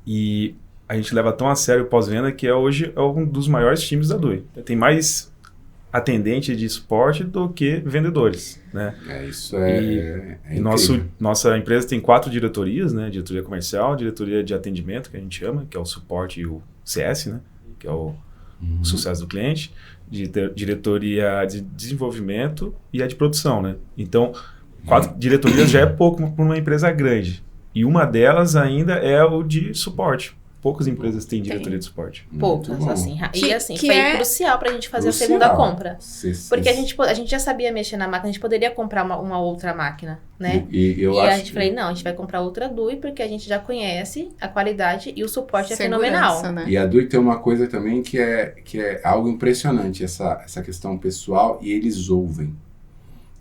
Speaker 2: E a gente leva tão a sério o pós-venda que hoje é um dos maiores times da DUI. Tem mais atendente de suporte do que vendedores, né?
Speaker 4: Isso é
Speaker 2: nossa empresa tem 4 diretorias, né? Diretoria comercial, diretoria de atendimento, que a gente chama, que é o suporte e o CS, né? Que é o sucesso do cliente, diretoria de desenvolvimento e a de produção, né? Então, 4 diretorias já é pouco para uma empresa grande. E uma delas ainda é o de suporte. Poucas empresas têm diretoria de suporte.
Speaker 3: Poucas, assim. E assim,
Speaker 1: que
Speaker 3: foi crucial pra gente fazer a segunda compra. Porque a gente já sabia mexer na máquina, a gente poderia comprar uma outra máquina, né?
Speaker 4: E
Speaker 3: a gente falei, não, a gente vai comprar outra DUI, porque a gente já conhece a qualidade e o suporte é fenomenal.
Speaker 1: Né?
Speaker 4: E a DUI tem uma coisa também que é algo impressionante, essa questão pessoal, e eles ouvem.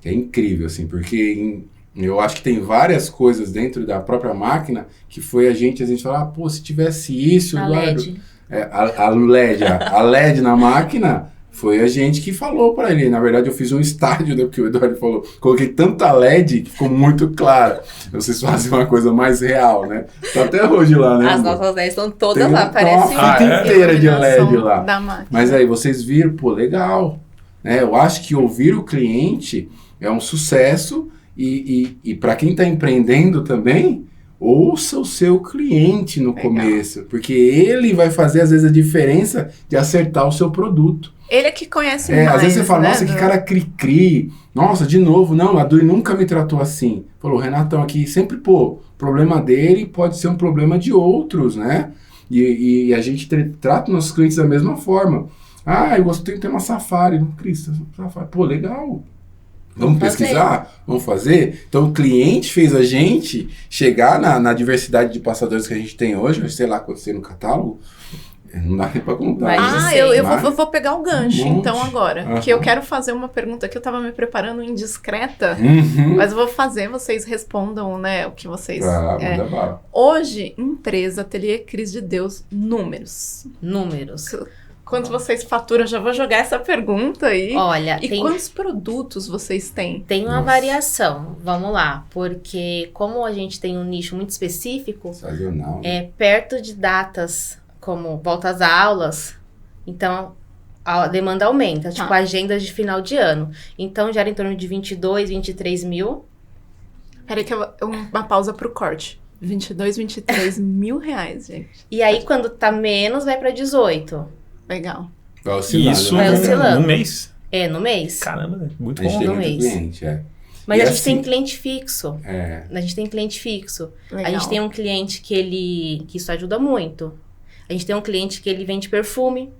Speaker 4: É incrível, assim, porque eu acho que tem várias coisas dentro da própria máquina que foi a gente falar, pô, se tivesse isso, Eduardo... A LED na máquina foi a gente que falou para ele. Na verdade, eu fiz um estádio, né, porque o Eduardo falou, coloquei tanta LED que ficou muito claro. Vocês fazem uma coisa mais real, né? Tá até hoje lá, né?
Speaker 3: As nossas LEDs estão todas lá, parece
Speaker 4: uma fita inteira de LED lá.
Speaker 1: Da máquina.
Speaker 4: Mas aí vocês viram, pô, legal. Né? Eu acho que ouvir o cliente é um sucesso. E para quem está empreendendo também, ouça o seu cliente no começo, porque ele vai fazer às vezes a diferença de acertar o seu produto.
Speaker 1: Ele é que conhece mais,
Speaker 4: às vezes você fala,
Speaker 1: né,
Speaker 4: nossa, que cara cri-cri, nossa, de novo, não, a DUI nunca me tratou assim. Falou, o Renatão aqui sempre, pô, o problema dele pode ser um problema de outros, né? E a gente trata nossos clientes da mesma forma. Eu gosto de ter uma Safari, Cristo, Safari, pô, legal. Vamos pesquisar? Vamos fazer? Então, o cliente fez a gente chegar na diversidade de passadores que a gente tem hoje, sei lá quantos tem no catálogo, não dá nem pra contar.
Speaker 1: Eu vou pegar o gancho, então, agora.
Speaker 4: Uhum.
Speaker 1: Que eu quero fazer uma pergunta que eu tava me preparando indiscreta, mas eu vou fazer, vocês respondam, né, o que vocês...
Speaker 4: manda bala.
Speaker 1: Hoje, empresa, Ateliê Cris de Deus, números. Quanto vocês faturam? Já vou jogar essa pergunta aí.
Speaker 3: Olha,
Speaker 1: quantos produtos vocês têm?
Speaker 3: Tem uma variação, vamos lá. Porque como a gente tem um nicho muito específico,
Speaker 4: sazonal,
Speaker 3: perto de datas como volta às aulas, então a demanda aumenta. Tipo, agendas de final de ano. Então, gera em torno de 22, 23 mil.
Speaker 1: Peraí que uma pausa pro corte. 22, 23 mil reais, gente.
Speaker 3: E aí, quando tá menos, vai pra 18.
Speaker 1: Legal.
Speaker 4: Vai oscilando.
Speaker 2: Isso no mês?
Speaker 3: No mês.
Speaker 2: Caramba, muito
Speaker 4: bom. A gente tem
Speaker 3: no
Speaker 4: muito
Speaker 3: mês.
Speaker 4: Cliente,
Speaker 3: Mas a gente
Speaker 4: assim,
Speaker 3: tem cliente fixo. A gente tem cliente fixo.
Speaker 1: Legal.
Speaker 3: A gente tem um cliente que isso ajuda muito. A gente tem um cliente que ele vende perfume.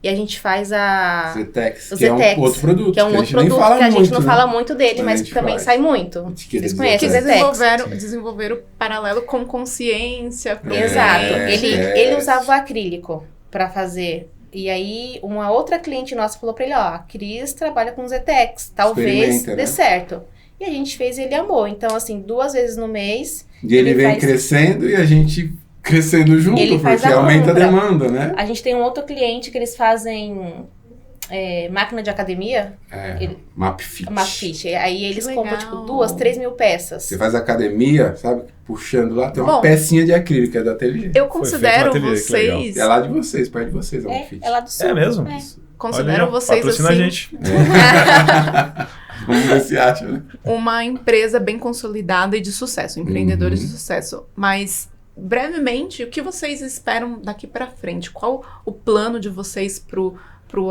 Speaker 3: E a gente faz a...
Speaker 4: Zetex,
Speaker 3: o
Speaker 4: que é um
Speaker 3: Zetex,
Speaker 4: outro produto.
Speaker 3: que é um outro produto que a gente não fala muito dele,
Speaker 4: Mas
Speaker 3: mas
Speaker 4: a
Speaker 3: que
Speaker 4: gente
Speaker 3: também
Speaker 4: faz.
Speaker 3: sai muito.
Speaker 4: Etiqueta
Speaker 3: Vocês
Speaker 4: de
Speaker 3: conhecem o
Speaker 4: Zetex.
Speaker 3: Zetex?
Speaker 1: Desenvolveram paralelo com consciência.
Speaker 3: Exato. Ele
Speaker 4: esquece.
Speaker 3: usava o acrílico para fazer. E aí, uma outra cliente nossa falou pra ele, ó, a Cris trabalha com Zetex, talvez
Speaker 4: Experimenta,
Speaker 3: dê
Speaker 4: né?
Speaker 3: certo. E a gente fez e ele amou. Então, assim, 2 vezes no mês,
Speaker 4: E ele vem
Speaker 3: faz-
Speaker 4: crescendo e a gente crescendo junto,
Speaker 3: Ele faz
Speaker 4: porque
Speaker 3: a
Speaker 4: aumenta a
Speaker 3: compra.
Speaker 4: demanda, né?
Speaker 3: A gente tem um outro cliente que eles fazem máquina de academia, ele-
Speaker 4: Mapfit.
Speaker 3: uma ficha. Aí eles
Speaker 1: Que
Speaker 3: compram,
Speaker 1: legal.
Speaker 3: tipo, 2, 3 mil peças.
Speaker 4: Você faz academia, sabe? Puxando lá, tem uma
Speaker 1: Bom,
Speaker 4: pecinha de acrílico, que é do ateliê.
Speaker 1: Eu
Speaker 2: Foi
Speaker 1: considero
Speaker 2: feito no ateliê, que legal.
Speaker 1: vocês...
Speaker 4: É lá de vocês, perto de vocês, a Mapfit.
Speaker 3: É lá do sul.
Speaker 2: É mesmo?
Speaker 3: É.
Speaker 1: Considero
Speaker 2: Olha,
Speaker 1: vocês,
Speaker 2: patrocina
Speaker 1: assim,
Speaker 2: a gente.
Speaker 4: Vamos ver se acha, né?
Speaker 1: uma empresa bem consolidada e de sucesso, empreendedores
Speaker 4: Uhum.
Speaker 1: de sucesso. Mas, brevemente, o que vocês esperam daqui pra frente? Qual o plano de vocês pro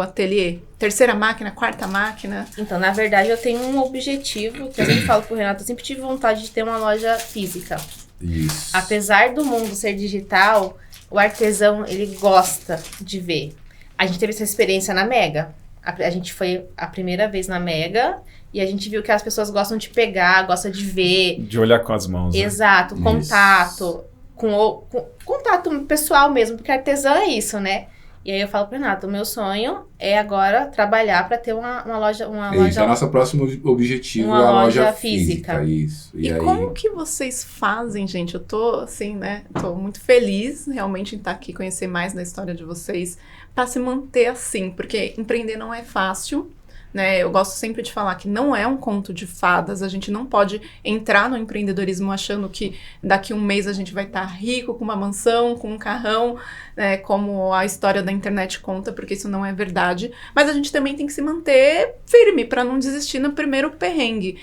Speaker 1: ateliê? 3ª máquina, 4ª máquina?
Speaker 3: Então, na verdade, eu tenho um objetivo, que eu sempre falo pro Renato, eu sempre tive vontade de ter uma loja física.
Speaker 4: Isso.
Speaker 3: Apesar do mundo ser digital, o artesão, ele gosta de ver. A gente teve essa experiência na Mega. A gente foi a primeira vez na Mega e a gente viu que as pessoas gostam de pegar, gostam de ver.
Speaker 2: De olhar com as mãos. Né?
Speaker 3: Exato,
Speaker 4: Isso.
Speaker 3: contato. Com contato pessoal mesmo, porque artesão é isso, né? E aí eu falo pro Renato, o meu sonho é agora trabalhar para ter uma loja...
Speaker 4: Isso, é o nosso próximo objetivo,
Speaker 3: uma
Speaker 4: é a loja
Speaker 3: loja
Speaker 4: física.
Speaker 3: física.
Speaker 4: Isso.
Speaker 1: E
Speaker 4: aí,
Speaker 1: como que vocês fazem, gente? Eu tô, assim, né? Tô muito feliz realmente em estar aqui, conhecer mais da história de vocês, para se manter assim, porque empreender não é fácil, né? Eu gosto sempre de falar que não é um conto de fadas, a gente não pode entrar no empreendedorismo achando que daqui um mês a gente vai estar rico, com uma mansão, com um carrão, né? Como a história da internet conta, porque isso não é verdade. Mas a gente também tem que se manter firme para não desistir no primeiro perrengue.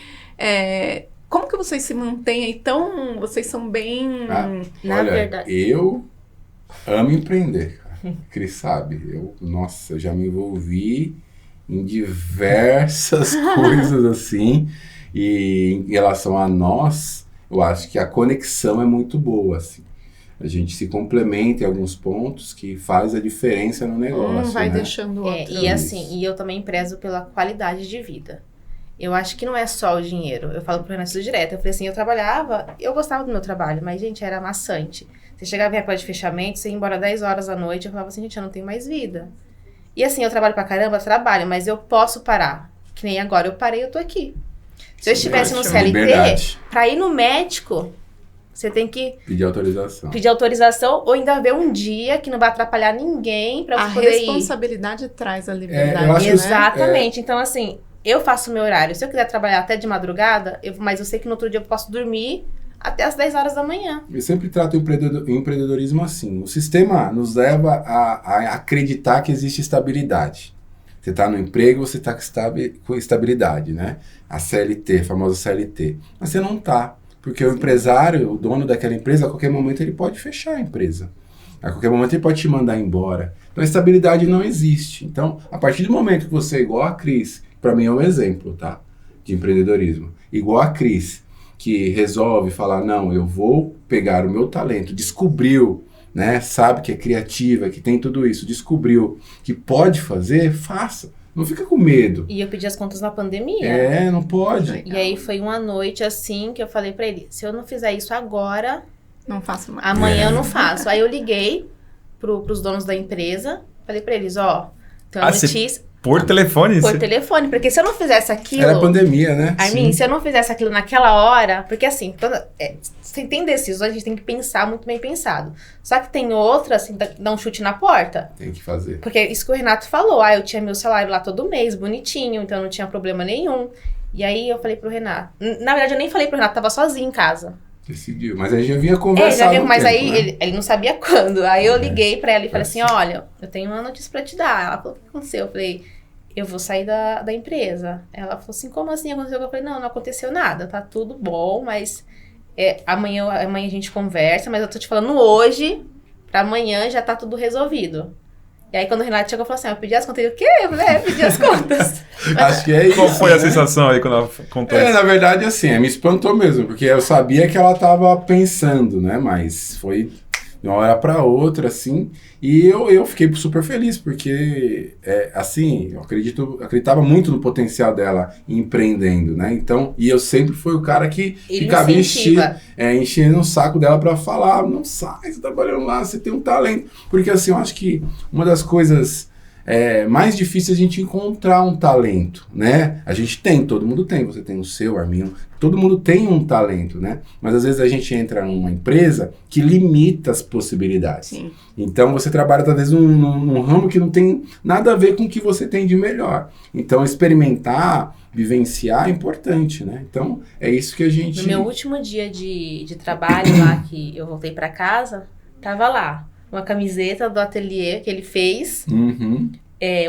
Speaker 1: Como que vocês se mantêm aí tão... Vocês são bem...
Speaker 3: Na
Speaker 4: olha,
Speaker 3: verdade.
Speaker 4: eu amo empreender, cara. Cris sabe. Eu já me envolvi em diversas coisas assim. E em relação a nós, eu acho que a conexão é muito boa, assim. A gente se complementa em alguns pontos que faz a diferença no negócio,
Speaker 1: Um vai
Speaker 4: né?
Speaker 1: deixando o outro.
Speaker 3: E assim, e eu também prezo pela qualidade de vida. Eu acho que não é só o dinheiro. Eu falo pro Renato isso direto. Eu falei assim, eu trabalhava, eu gostava do meu trabalho, mas, gente, era maçante. Você chegava em época de fechamento, você ia embora 10 horas da noite, eu falava assim, gente, eu não tenho mais vida. E assim, eu trabalho pra caramba, trabalho, mas eu posso parar. Que nem agora, eu parei, eu tô aqui. Se eu estivesse no CLT,
Speaker 4: Liberdade.
Speaker 3: pra ir no médico, você tem que
Speaker 4: Pedir autorização.
Speaker 3: pedir autorização ou ainda ver um dia que não vai atrapalhar ninguém pra
Speaker 1: A
Speaker 3: você poder ir.
Speaker 1: responsabilidade traz a liberdade,
Speaker 4: eu acho que
Speaker 1: né?
Speaker 3: Exatamente. Então, assim, eu faço o meu horário. Se eu quiser trabalhar até de madrugada, mas eu sei que no outro dia eu posso dormir até as 10 horas da manhã.
Speaker 4: Eu sempre trato o empreendedorismo assim. O sistema nos leva a acreditar que existe estabilidade. Você está no emprego, você está com estabilidade, né? A CLT, a famosa CLT. Mas você não está. Porque o empresário, o dono daquela empresa, a qualquer momento ele pode fechar a empresa. A qualquer momento ele pode te mandar embora. Então a estabilidade não existe. Então, a partir do momento que você é igual a Cris, para mim é um exemplo, tá? De empreendedorismo. Igual a Cris, que resolve falar, não, eu vou pegar o meu talento, descobriu, né? Sabe que é criativa, que tem tudo isso, descobriu que pode fazer, faça. Não fica com medo.
Speaker 3: E eu pedi as contas na pandemia.
Speaker 4: Não pode.
Speaker 3: E aí foi uma noite assim que eu falei pra ele, se eu não fizer isso agora,
Speaker 1: Não faço mais.
Speaker 3: amanhã eu não faço. Aí eu liguei pros donos da empresa, falei pra eles, ó, tem uma notícia
Speaker 2: Por telefone?
Speaker 3: por telefone, porque se eu não fizesse aquilo...
Speaker 4: Era pandemia, né?
Speaker 3: Armin, se eu não fizesse aquilo naquela hora, porque assim, você tem decisões, a gente tem que pensar muito bem pensado. Só que tem outras, assim, dá um chute na porta.
Speaker 4: Tem que fazer.
Speaker 3: Porque isso que o Renato falou, eu tinha meu salário lá todo mês, bonitinho, então não tinha problema nenhum. E aí eu falei pro Renato, na verdade eu nem falei pro Renato, tava sozinho em casa.
Speaker 4: Decidiu. Mas aí já vinha conversar.
Speaker 3: Mas
Speaker 4: tempo,
Speaker 3: aí
Speaker 4: né?
Speaker 3: ele não sabia quando. Aí eu liguei pra ela e falei assim, olha, eu tenho uma notícia pra te dar. Ela falou, o que aconteceu? Eu falei, eu vou sair da empresa. Ela falou assim, como assim aconteceu? Eu falei, não aconteceu nada, tá tudo bom, mas amanhã a gente conversa, mas eu tô te falando hoje, pra amanhã já tá tudo resolvido. E aí quando o Renato chegou, falou assim, eu pedi as contas. Eu, o quê? Eu falei, pedi as contas.
Speaker 4: Acho que é isso.
Speaker 2: Qual foi a
Speaker 4: né?
Speaker 2: sensação aí quando ela contou isso?
Speaker 4: Na verdade, assim, me espantou mesmo, porque eu sabia que ela tava pensando, né? Mas foi de uma hora para outra, assim, e eu fiquei super feliz, porque, assim, eu acreditava muito no potencial dela empreendendo, né? Então, e eu sempre fui o cara que ficava enchendo o saco dela para falar, não sai, você tá trabalhando lá, você tem um talento. Porque, assim, eu acho que uma das coisas mais difíceis é a gente encontrar um talento, né? A gente tem, todo mundo tem, você tem o seu, Arminho, todo mundo tem um talento, né? Mas às vezes a gente entra numa empresa que limita as possibilidades.
Speaker 1: Sim.
Speaker 4: Então você trabalha talvez num ramo que não tem nada a ver com o que você tem de melhor. Então experimentar, vivenciar é importante, né? Então é isso que a gente...
Speaker 3: No meu último dia de trabalho lá, que eu voltei pra casa, tava lá uma camiseta do ateliê que ele fez,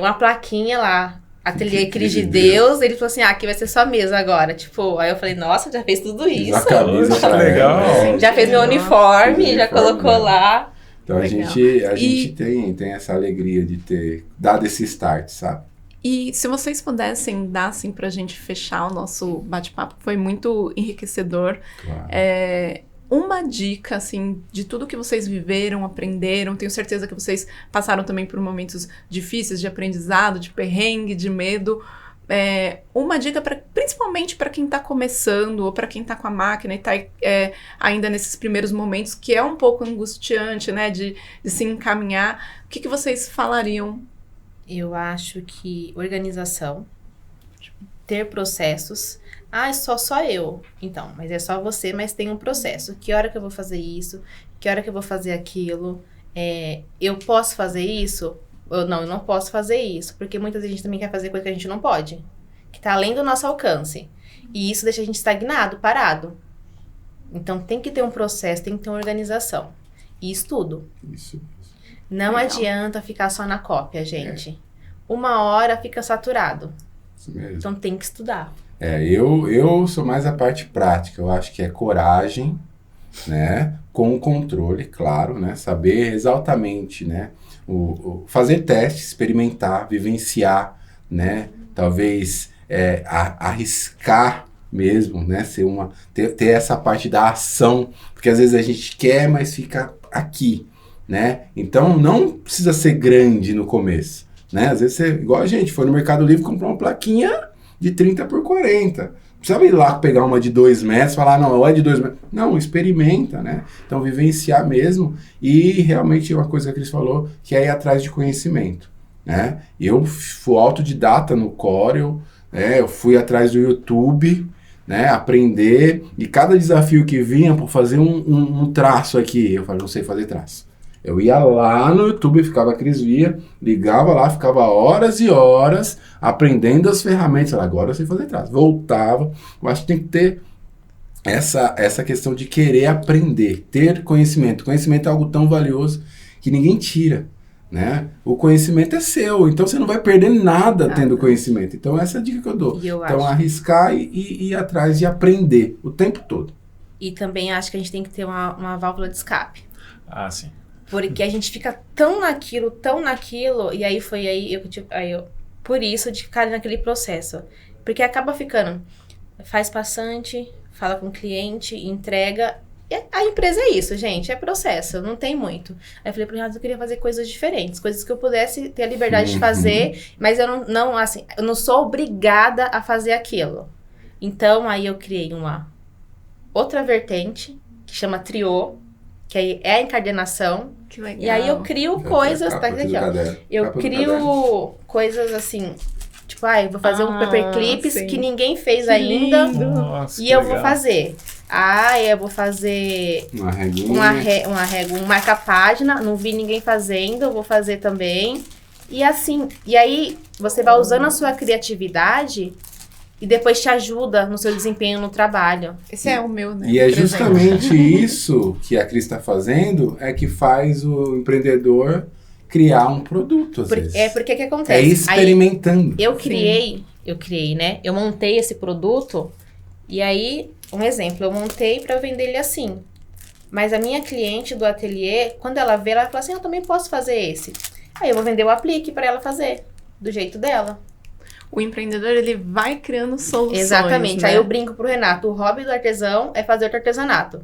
Speaker 3: uma plaquinha lá, Ateliê Cris de Deus. Ele falou assim, aqui vai ser sua mesa agora. Tipo, aí eu falei, nossa, já fez tudo isso.
Speaker 4: A camisa
Speaker 2: que legal.
Speaker 3: Já fez meu uniforme, já colocou lá.
Speaker 4: Então a gente tem essa alegria de ter dado esse start, sabe?
Speaker 1: E se vocês pudessem dar, assim, pra gente fechar o nosso bate-papo, foi muito enriquecedor.
Speaker 4: Claro.
Speaker 1: Uma dica, assim, de tudo que vocês viveram, aprenderam, tenho certeza que vocês passaram também por momentos difíceis de aprendizado, de perrengue, de medo. Uma dica, principalmente para quem está começando ou para quem está com a máquina e está ainda nesses primeiros momentos, que é um pouco angustiante, né, de se encaminhar. O que vocês falariam?
Speaker 3: Eu acho que organização, ter processos. Ah, é só eu. Então, mas é só você, mas tem um processo. Que hora que eu vou fazer isso? Que hora que eu vou fazer aquilo? Eu posso fazer isso? Ou não, eu não posso fazer isso. Porque muitas vezes a gente também quer fazer coisa que a gente não pode. Que tá além do nosso alcance. E isso deixa a gente estagnado, parado. Então, tem que ter um processo, tem que ter uma organização. E estudo.
Speaker 4: Isso.
Speaker 3: Não adianta ficar só na cópia, gente. Uma hora fica saturado.
Speaker 4: Isso mesmo.
Speaker 3: Então, tem que estudar.
Speaker 4: Eu sou mais a parte prática, eu acho que é coragem, né, com o controle, claro, né, saber exatamente, né, fazer teste, experimentar, vivenciar, né, talvez arriscar mesmo, né, ter essa parte da ação, porque às vezes a gente quer, mas fica aqui, né, então não precisa ser grande no começo, né, às vezes igual a gente, foi no Mercado Livre, comprou uma plaquinha de 30 por 40. Não precisa ir lá pegar uma de 2 metros e falar, não, é de 2 metros. Não, experimenta, né? Então, vivenciar mesmo. E realmente uma coisa que a Cris falou, que é ir atrás de conhecimento, né? Eu fui autodidata no Corel, né? Eu fui atrás do YouTube, né? Aprender. E cada desafio que vinha para fazer um traço aqui, eu falei, não sei fazer traço. Eu ia lá no YouTube, ficava a Cris Via, ligava lá, ficava horas e horas aprendendo as ferramentas. Agora eu sei fazer traço. Voltava. Eu acho que tem que ter essa questão de querer aprender, ter conhecimento. Conhecimento é algo tão valioso que ninguém tira, né? O conhecimento é seu, então você não vai perder nada tendo conhecimento. Então essa é a dica que eu dou. Então arriscar e ir atrás e aprender o tempo todo.
Speaker 3: E também acho que a gente tem que ter uma válvula de escape.
Speaker 2: Ah, sim.
Speaker 3: Porque a gente fica tão naquilo, e aí foi por isso de ficar naquele processo. Porque acaba ficando, faz passante, fala com o cliente, entrega. E a empresa é isso, gente, é processo, não tem muito. Aí eu falei pro Renato, eu queria fazer coisas diferentes, coisas que eu pudesse ter a liberdade de fazer, mas eu eu não sou obrigada a fazer aquilo. Então, aí eu criei uma outra vertente, que chama Trio, que aí é a encadernação.
Speaker 1: Que legal.
Speaker 3: E aí eu crio coisas, tá aqui, ó. Eu crio coisas assim, tipo, eu vou fazer um paperclips que ninguém fez ainda.
Speaker 2: Nossa,
Speaker 3: e eu vou fazer. Eu vou fazer
Speaker 4: uma reguinha.
Speaker 3: Um marca-página, não vi ninguém fazendo, eu vou fazer também. E assim, e aí você vai usando a sua criatividade e depois te ajuda no seu desempenho no trabalho.
Speaker 1: Esse é o meu, né?
Speaker 4: E é justamente isso que a Cris está fazendo, é que faz o empreendedor criar um produto, às vezes.
Speaker 3: Porque que acontece?
Speaker 4: É experimentando.
Speaker 3: Aí, eu criei, né? Eu montei esse produto e aí, um exemplo, eu montei para vender ele assim. Mas a minha cliente do ateliê, quando ela vê, ela fala assim, eu também posso fazer esse. Aí eu vou vender o aplique para ela fazer, do jeito dela.
Speaker 1: O empreendedor, ele vai criando soluções.
Speaker 3: Exatamente.
Speaker 1: Né?
Speaker 3: Aí eu brinco pro Renato, o hobby do artesão é fazer outro artesanato.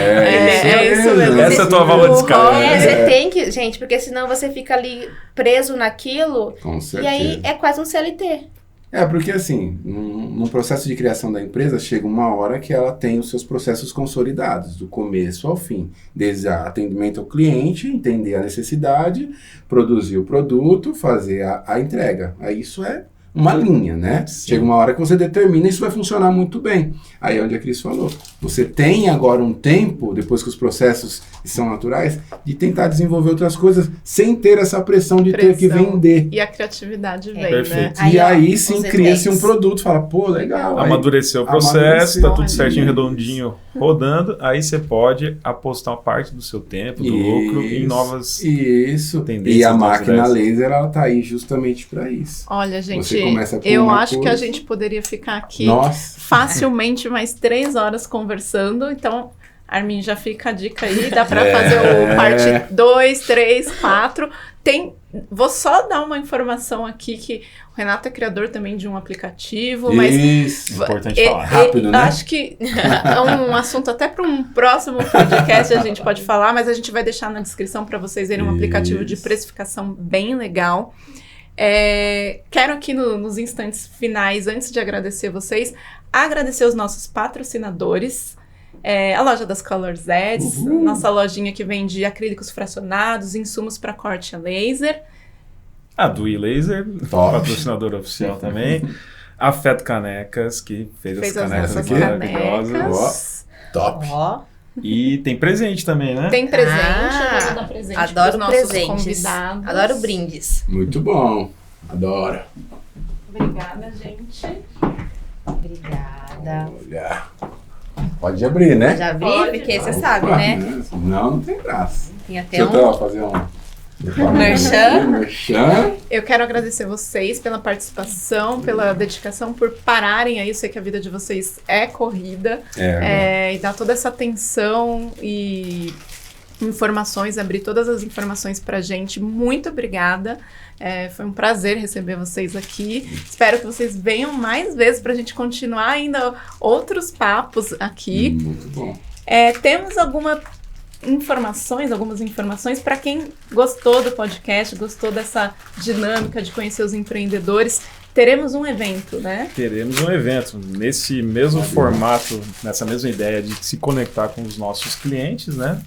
Speaker 1: É isso mesmo.
Speaker 2: Essa é a tua válvula de escape.
Speaker 3: Você tem que... Gente, porque senão você fica ali preso naquilo.
Speaker 4: Com certeza.
Speaker 3: E aí é quase um CLT.
Speaker 4: Porque assim, no processo de criação da empresa, chega uma hora que ela tem os seus processos consolidados, do começo ao fim. Desde atendimento ao cliente, entender a necessidade, produzir o produto, fazer a entrega. Aí isso é uma linha, né?
Speaker 2: Sim.
Speaker 4: Chega uma hora que você determina e isso vai funcionar muito bem. Aí é onde a Cris falou. Você tem agora um tempo, depois que os processos são naturais, de tentar desenvolver outras coisas sem ter essa pressão de ter que vender.
Speaker 1: E a criatividade vem,
Speaker 2: Perfeito.
Speaker 1: né?
Speaker 4: E aí sim
Speaker 3: os
Speaker 4: cria-se um
Speaker 3: eventos.
Speaker 4: produto, fala, pô, legal. Aí
Speaker 2: Amadureceu o processo,
Speaker 4: amadureceu.
Speaker 2: tá tudo
Speaker 1: Olha
Speaker 2: certinho,
Speaker 4: isso.
Speaker 2: redondinho, rodando. Aí você pode apostar uma parte do seu tempo, do lucro, em novas...
Speaker 4: Isso.
Speaker 2: tendências,
Speaker 4: E a
Speaker 2: novas
Speaker 4: máquina
Speaker 2: ideias.
Speaker 4: laser, ela tá aí justamente para isso.
Speaker 1: Olha, gente,
Speaker 4: Você começa com
Speaker 1: eu
Speaker 4: uma
Speaker 1: acho que a
Speaker 4: coisa-
Speaker 1: gente poderia ficar aqui
Speaker 4: Nossa.
Speaker 1: facilmente mais 3 horas conversando. Então, Armin, já fica a dica aí. Dá pra fazer
Speaker 4: É.
Speaker 1: o parte 2, 3, 4. Vou só dar uma informação aqui que o Renato é criador também de um aplicativo, mas
Speaker 4: Isso.
Speaker 2: Importante falar.
Speaker 4: Rápido, né?
Speaker 1: acho que é um assunto até para um próximo podcast a gente pode falar, mas a gente vai deixar na descrição para vocês verem um aplicativo de
Speaker 4: Isso.
Speaker 1: precificação bem legal. Quero aqui nos instantes finais, antes de agradecer vocês, agradecer os nossos patrocinadores. A loja das Colors Eds, nossa lojinha que vende acrílicos fracionados, insumos para corte a laser.
Speaker 2: A Dui Laser,
Speaker 4: Top.
Speaker 2: patrocinadora oficial também. A Feto Canecas, que fez as
Speaker 1: Fez as
Speaker 2: canecas
Speaker 1: nossas
Speaker 2: aqui maravilhosas.
Speaker 1: canecas.
Speaker 4: Top.
Speaker 3: Ó,
Speaker 2: E tem presente também, né?
Speaker 1: Tem presente,
Speaker 3: Ah,
Speaker 1: eu vou dar presente
Speaker 3: adoro
Speaker 1: pros nossos
Speaker 3: presentes.
Speaker 1: convidados.
Speaker 3: Adoro brindes.
Speaker 4: Muito bom. Adoro.
Speaker 1: Obrigada, gente.
Speaker 3: Obrigada.
Speaker 4: Olha. Pode abrir, né?
Speaker 3: Já abri?
Speaker 1: Pode.
Speaker 3: Porque você sabe,
Speaker 4: Opa,
Speaker 3: né?
Speaker 4: Não tem graça.
Speaker 3: Tem até
Speaker 4: Deixa eu fazer um...
Speaker 3: Merchan.
Speaker 4: Merchan.
Speaker 1: Eu quero agradecer vocês pela participação, pela dedicação, por pararem aí. Eu sei que a vida de vocês é corrida. E dar toda essa atenção e informações, abrir todas as informações pra gente. Muito obrigada. Foi um prazer receber vocês aqui. Espero que vocês venham mais vezes pra gente continuar ainda outros papos aqui.
Speaker 4: Muito bom.
Speaker 1: Temos algumas informações para quem gostou do podcast, gostou dessa dinâmica de conhecer os empreendedores. Teremos um evento, né?
Speaker 2: Teremos um evento nesse mesmo formato, nessa mesma ideia de se conectar com os nossos clientes, né?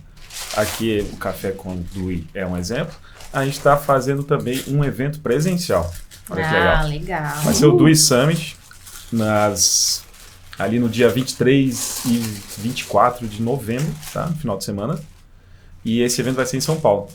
Speaker 2: Aqui o Café com Dui é um exemplo. A gente está fazendo também um evento presencial. Olha que legal.
Speaker 3: Legal.
Speaker 2: Vai ser o Dui Summit ali no dia 23 e 24 de novembro, tá? No final de semana. E esse evento vai ser em São Paulo.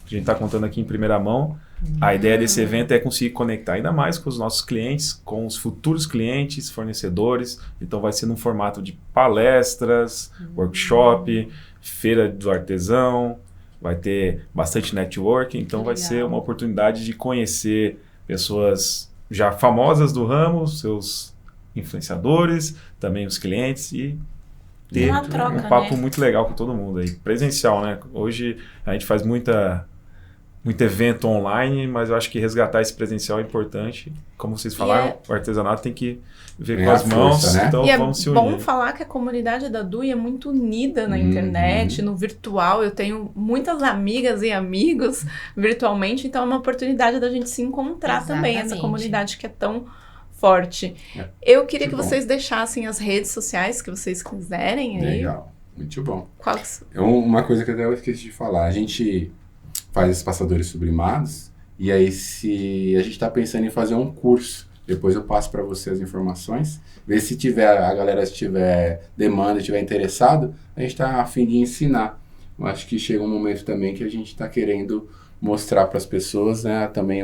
Speaker 2: A gente está contando aqui em primeira mão. A ideia desse evento é conseguir conectar ainda mais com os nossos clientes, com os futuros clientes, fornecedores. Então vai ser num formato de palestras, workshop, feira do artesão, vai ter bastante networking. Então vai ser uma oportunidade de conhecer pessoas já famosas do ramo, seus influenciadores, também os clientes e ter
Speaker 3: Uma troca,
Speaker 2: um papo
Speaker 3: né?
Speaker 2: muito legal com todo mundo aí, presencial, né? Hoje a gente faz muito evento online, mas eu acho que resgatar esse presencial é importante. Como vocês falaram, o artesanato tem que ver com
Speaker 4: a
Speaker 2: as mãos,
Speaker 4: força, né?
Speaker 2: então
Speaker 1: E
Speaker 2: vamos se
Speaker 1: bom
Speaker 2: unir.
Speaker 1: falar que a comunidade da Dui é muito unida na internet, no virtual. Eu tenho muitas amigas e amigos virtualmente, então é uma oportunidade da gente se encontrar também, essa
Speaker 3: Exatamente.
Speaker 1: comunidade que é tão forte. Eu queria que
Speaker 4: Muito bom.
Speaker 1: vocês deixassem as redes sociais que vocês quiserem aí.
Speaker 4: Legal. Muito bom.
Speaker 1: Quais?
Speaker 4: Uma coisa que até eu esqueci de falar. A gente faz esses passadores sublimados e aí se a gente está pensando em fazer um curso, depois eu passo para você as informações, ver se a galera tiver demanda, tiver interessado, a gente está a fim de ensinar. Eu acho que chega um momento também que a gente está querendo mostrar para as pessoas, né, também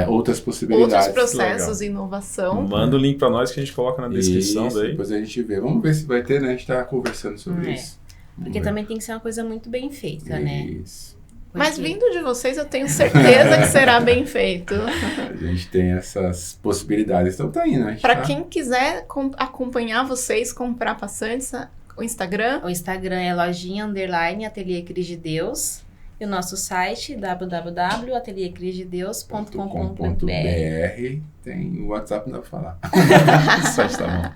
Speaker 4: outras possibilidades.
Speaker 1: Outros processos e inovação.
Speaker 2: Manda o link para nós que a gente coloca na descrição
Speaker 4: Isso,
Speaker 2: daí.
Speaker 4: depois a gente vê. Vamos ver se vai ter, né? A gente está conversando sobre isso. Vamos
Speaker 3: Porque
Speaker 4: ver.
Speaker 3: também tem que ser uma coisa muito bem feita, né?
Speaker 4: Isso.
Speaker 1: Mas
Speaker 3: Porque-
Speaker 1: vindo de vocês, eu tenho certeza que será bem feito.
Speaker 4: A gente tem essas possibilidades. Então tá indo, né? A gente
Speaker 1: Para
Speaker 4: tá-
Speaker 1: quem quiser acompanhar vocês, comprar passantes, o Instagram.
Speaker 3: O Instagram é lojinha_ateliê Cris de Deus. E o nosso site, www.ateliercriadedeus.com.br.
Speaker 4: Tem o WhatsApp, não dá pra falar.
Speaker 2: O site tá bom.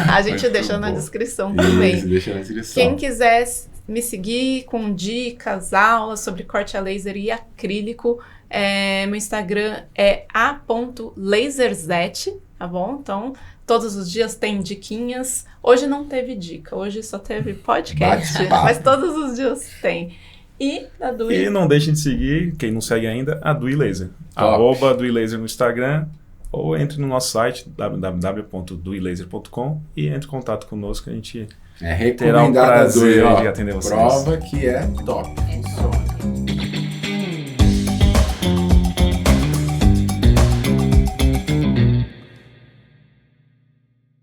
Speaker 1: A gente
Speaker 4: Muito
Speaker 1: deixa na
Speaker 4: bom.
Speaker 1: descrição também.
Speaker 4: Isso, deixa na descrição.
Speaker 1: Quem quiser me seguir com dicas, aulas sobre corte a laser e acrílico, meu Instagram é a.laserzete, tá bom? Então, todos os dias tem diquinhas. Hoje não teve dica, hoje só teve podcast,
Speaker 4: Bate-papo.
Speaker 1: mas todos os dias tem. E a Dui.
Speaker 2: E não deixem de seguir, quem não segue ainda, a Dui Laser.
Speaker 4: Top.
Speaker 2: @Dui Laser no Instagram, ou entre no nosso site, www.duilaser.com, e entre em contato conosco, a gente
Speaker 4: É
Speaker 2: terá o
Speaker 4: recomendado a
Speaker 2: prazer
Speaker 4: Dui, ó.
Speaker 2: de atender vocês.
Speaker 4: Prova que é top.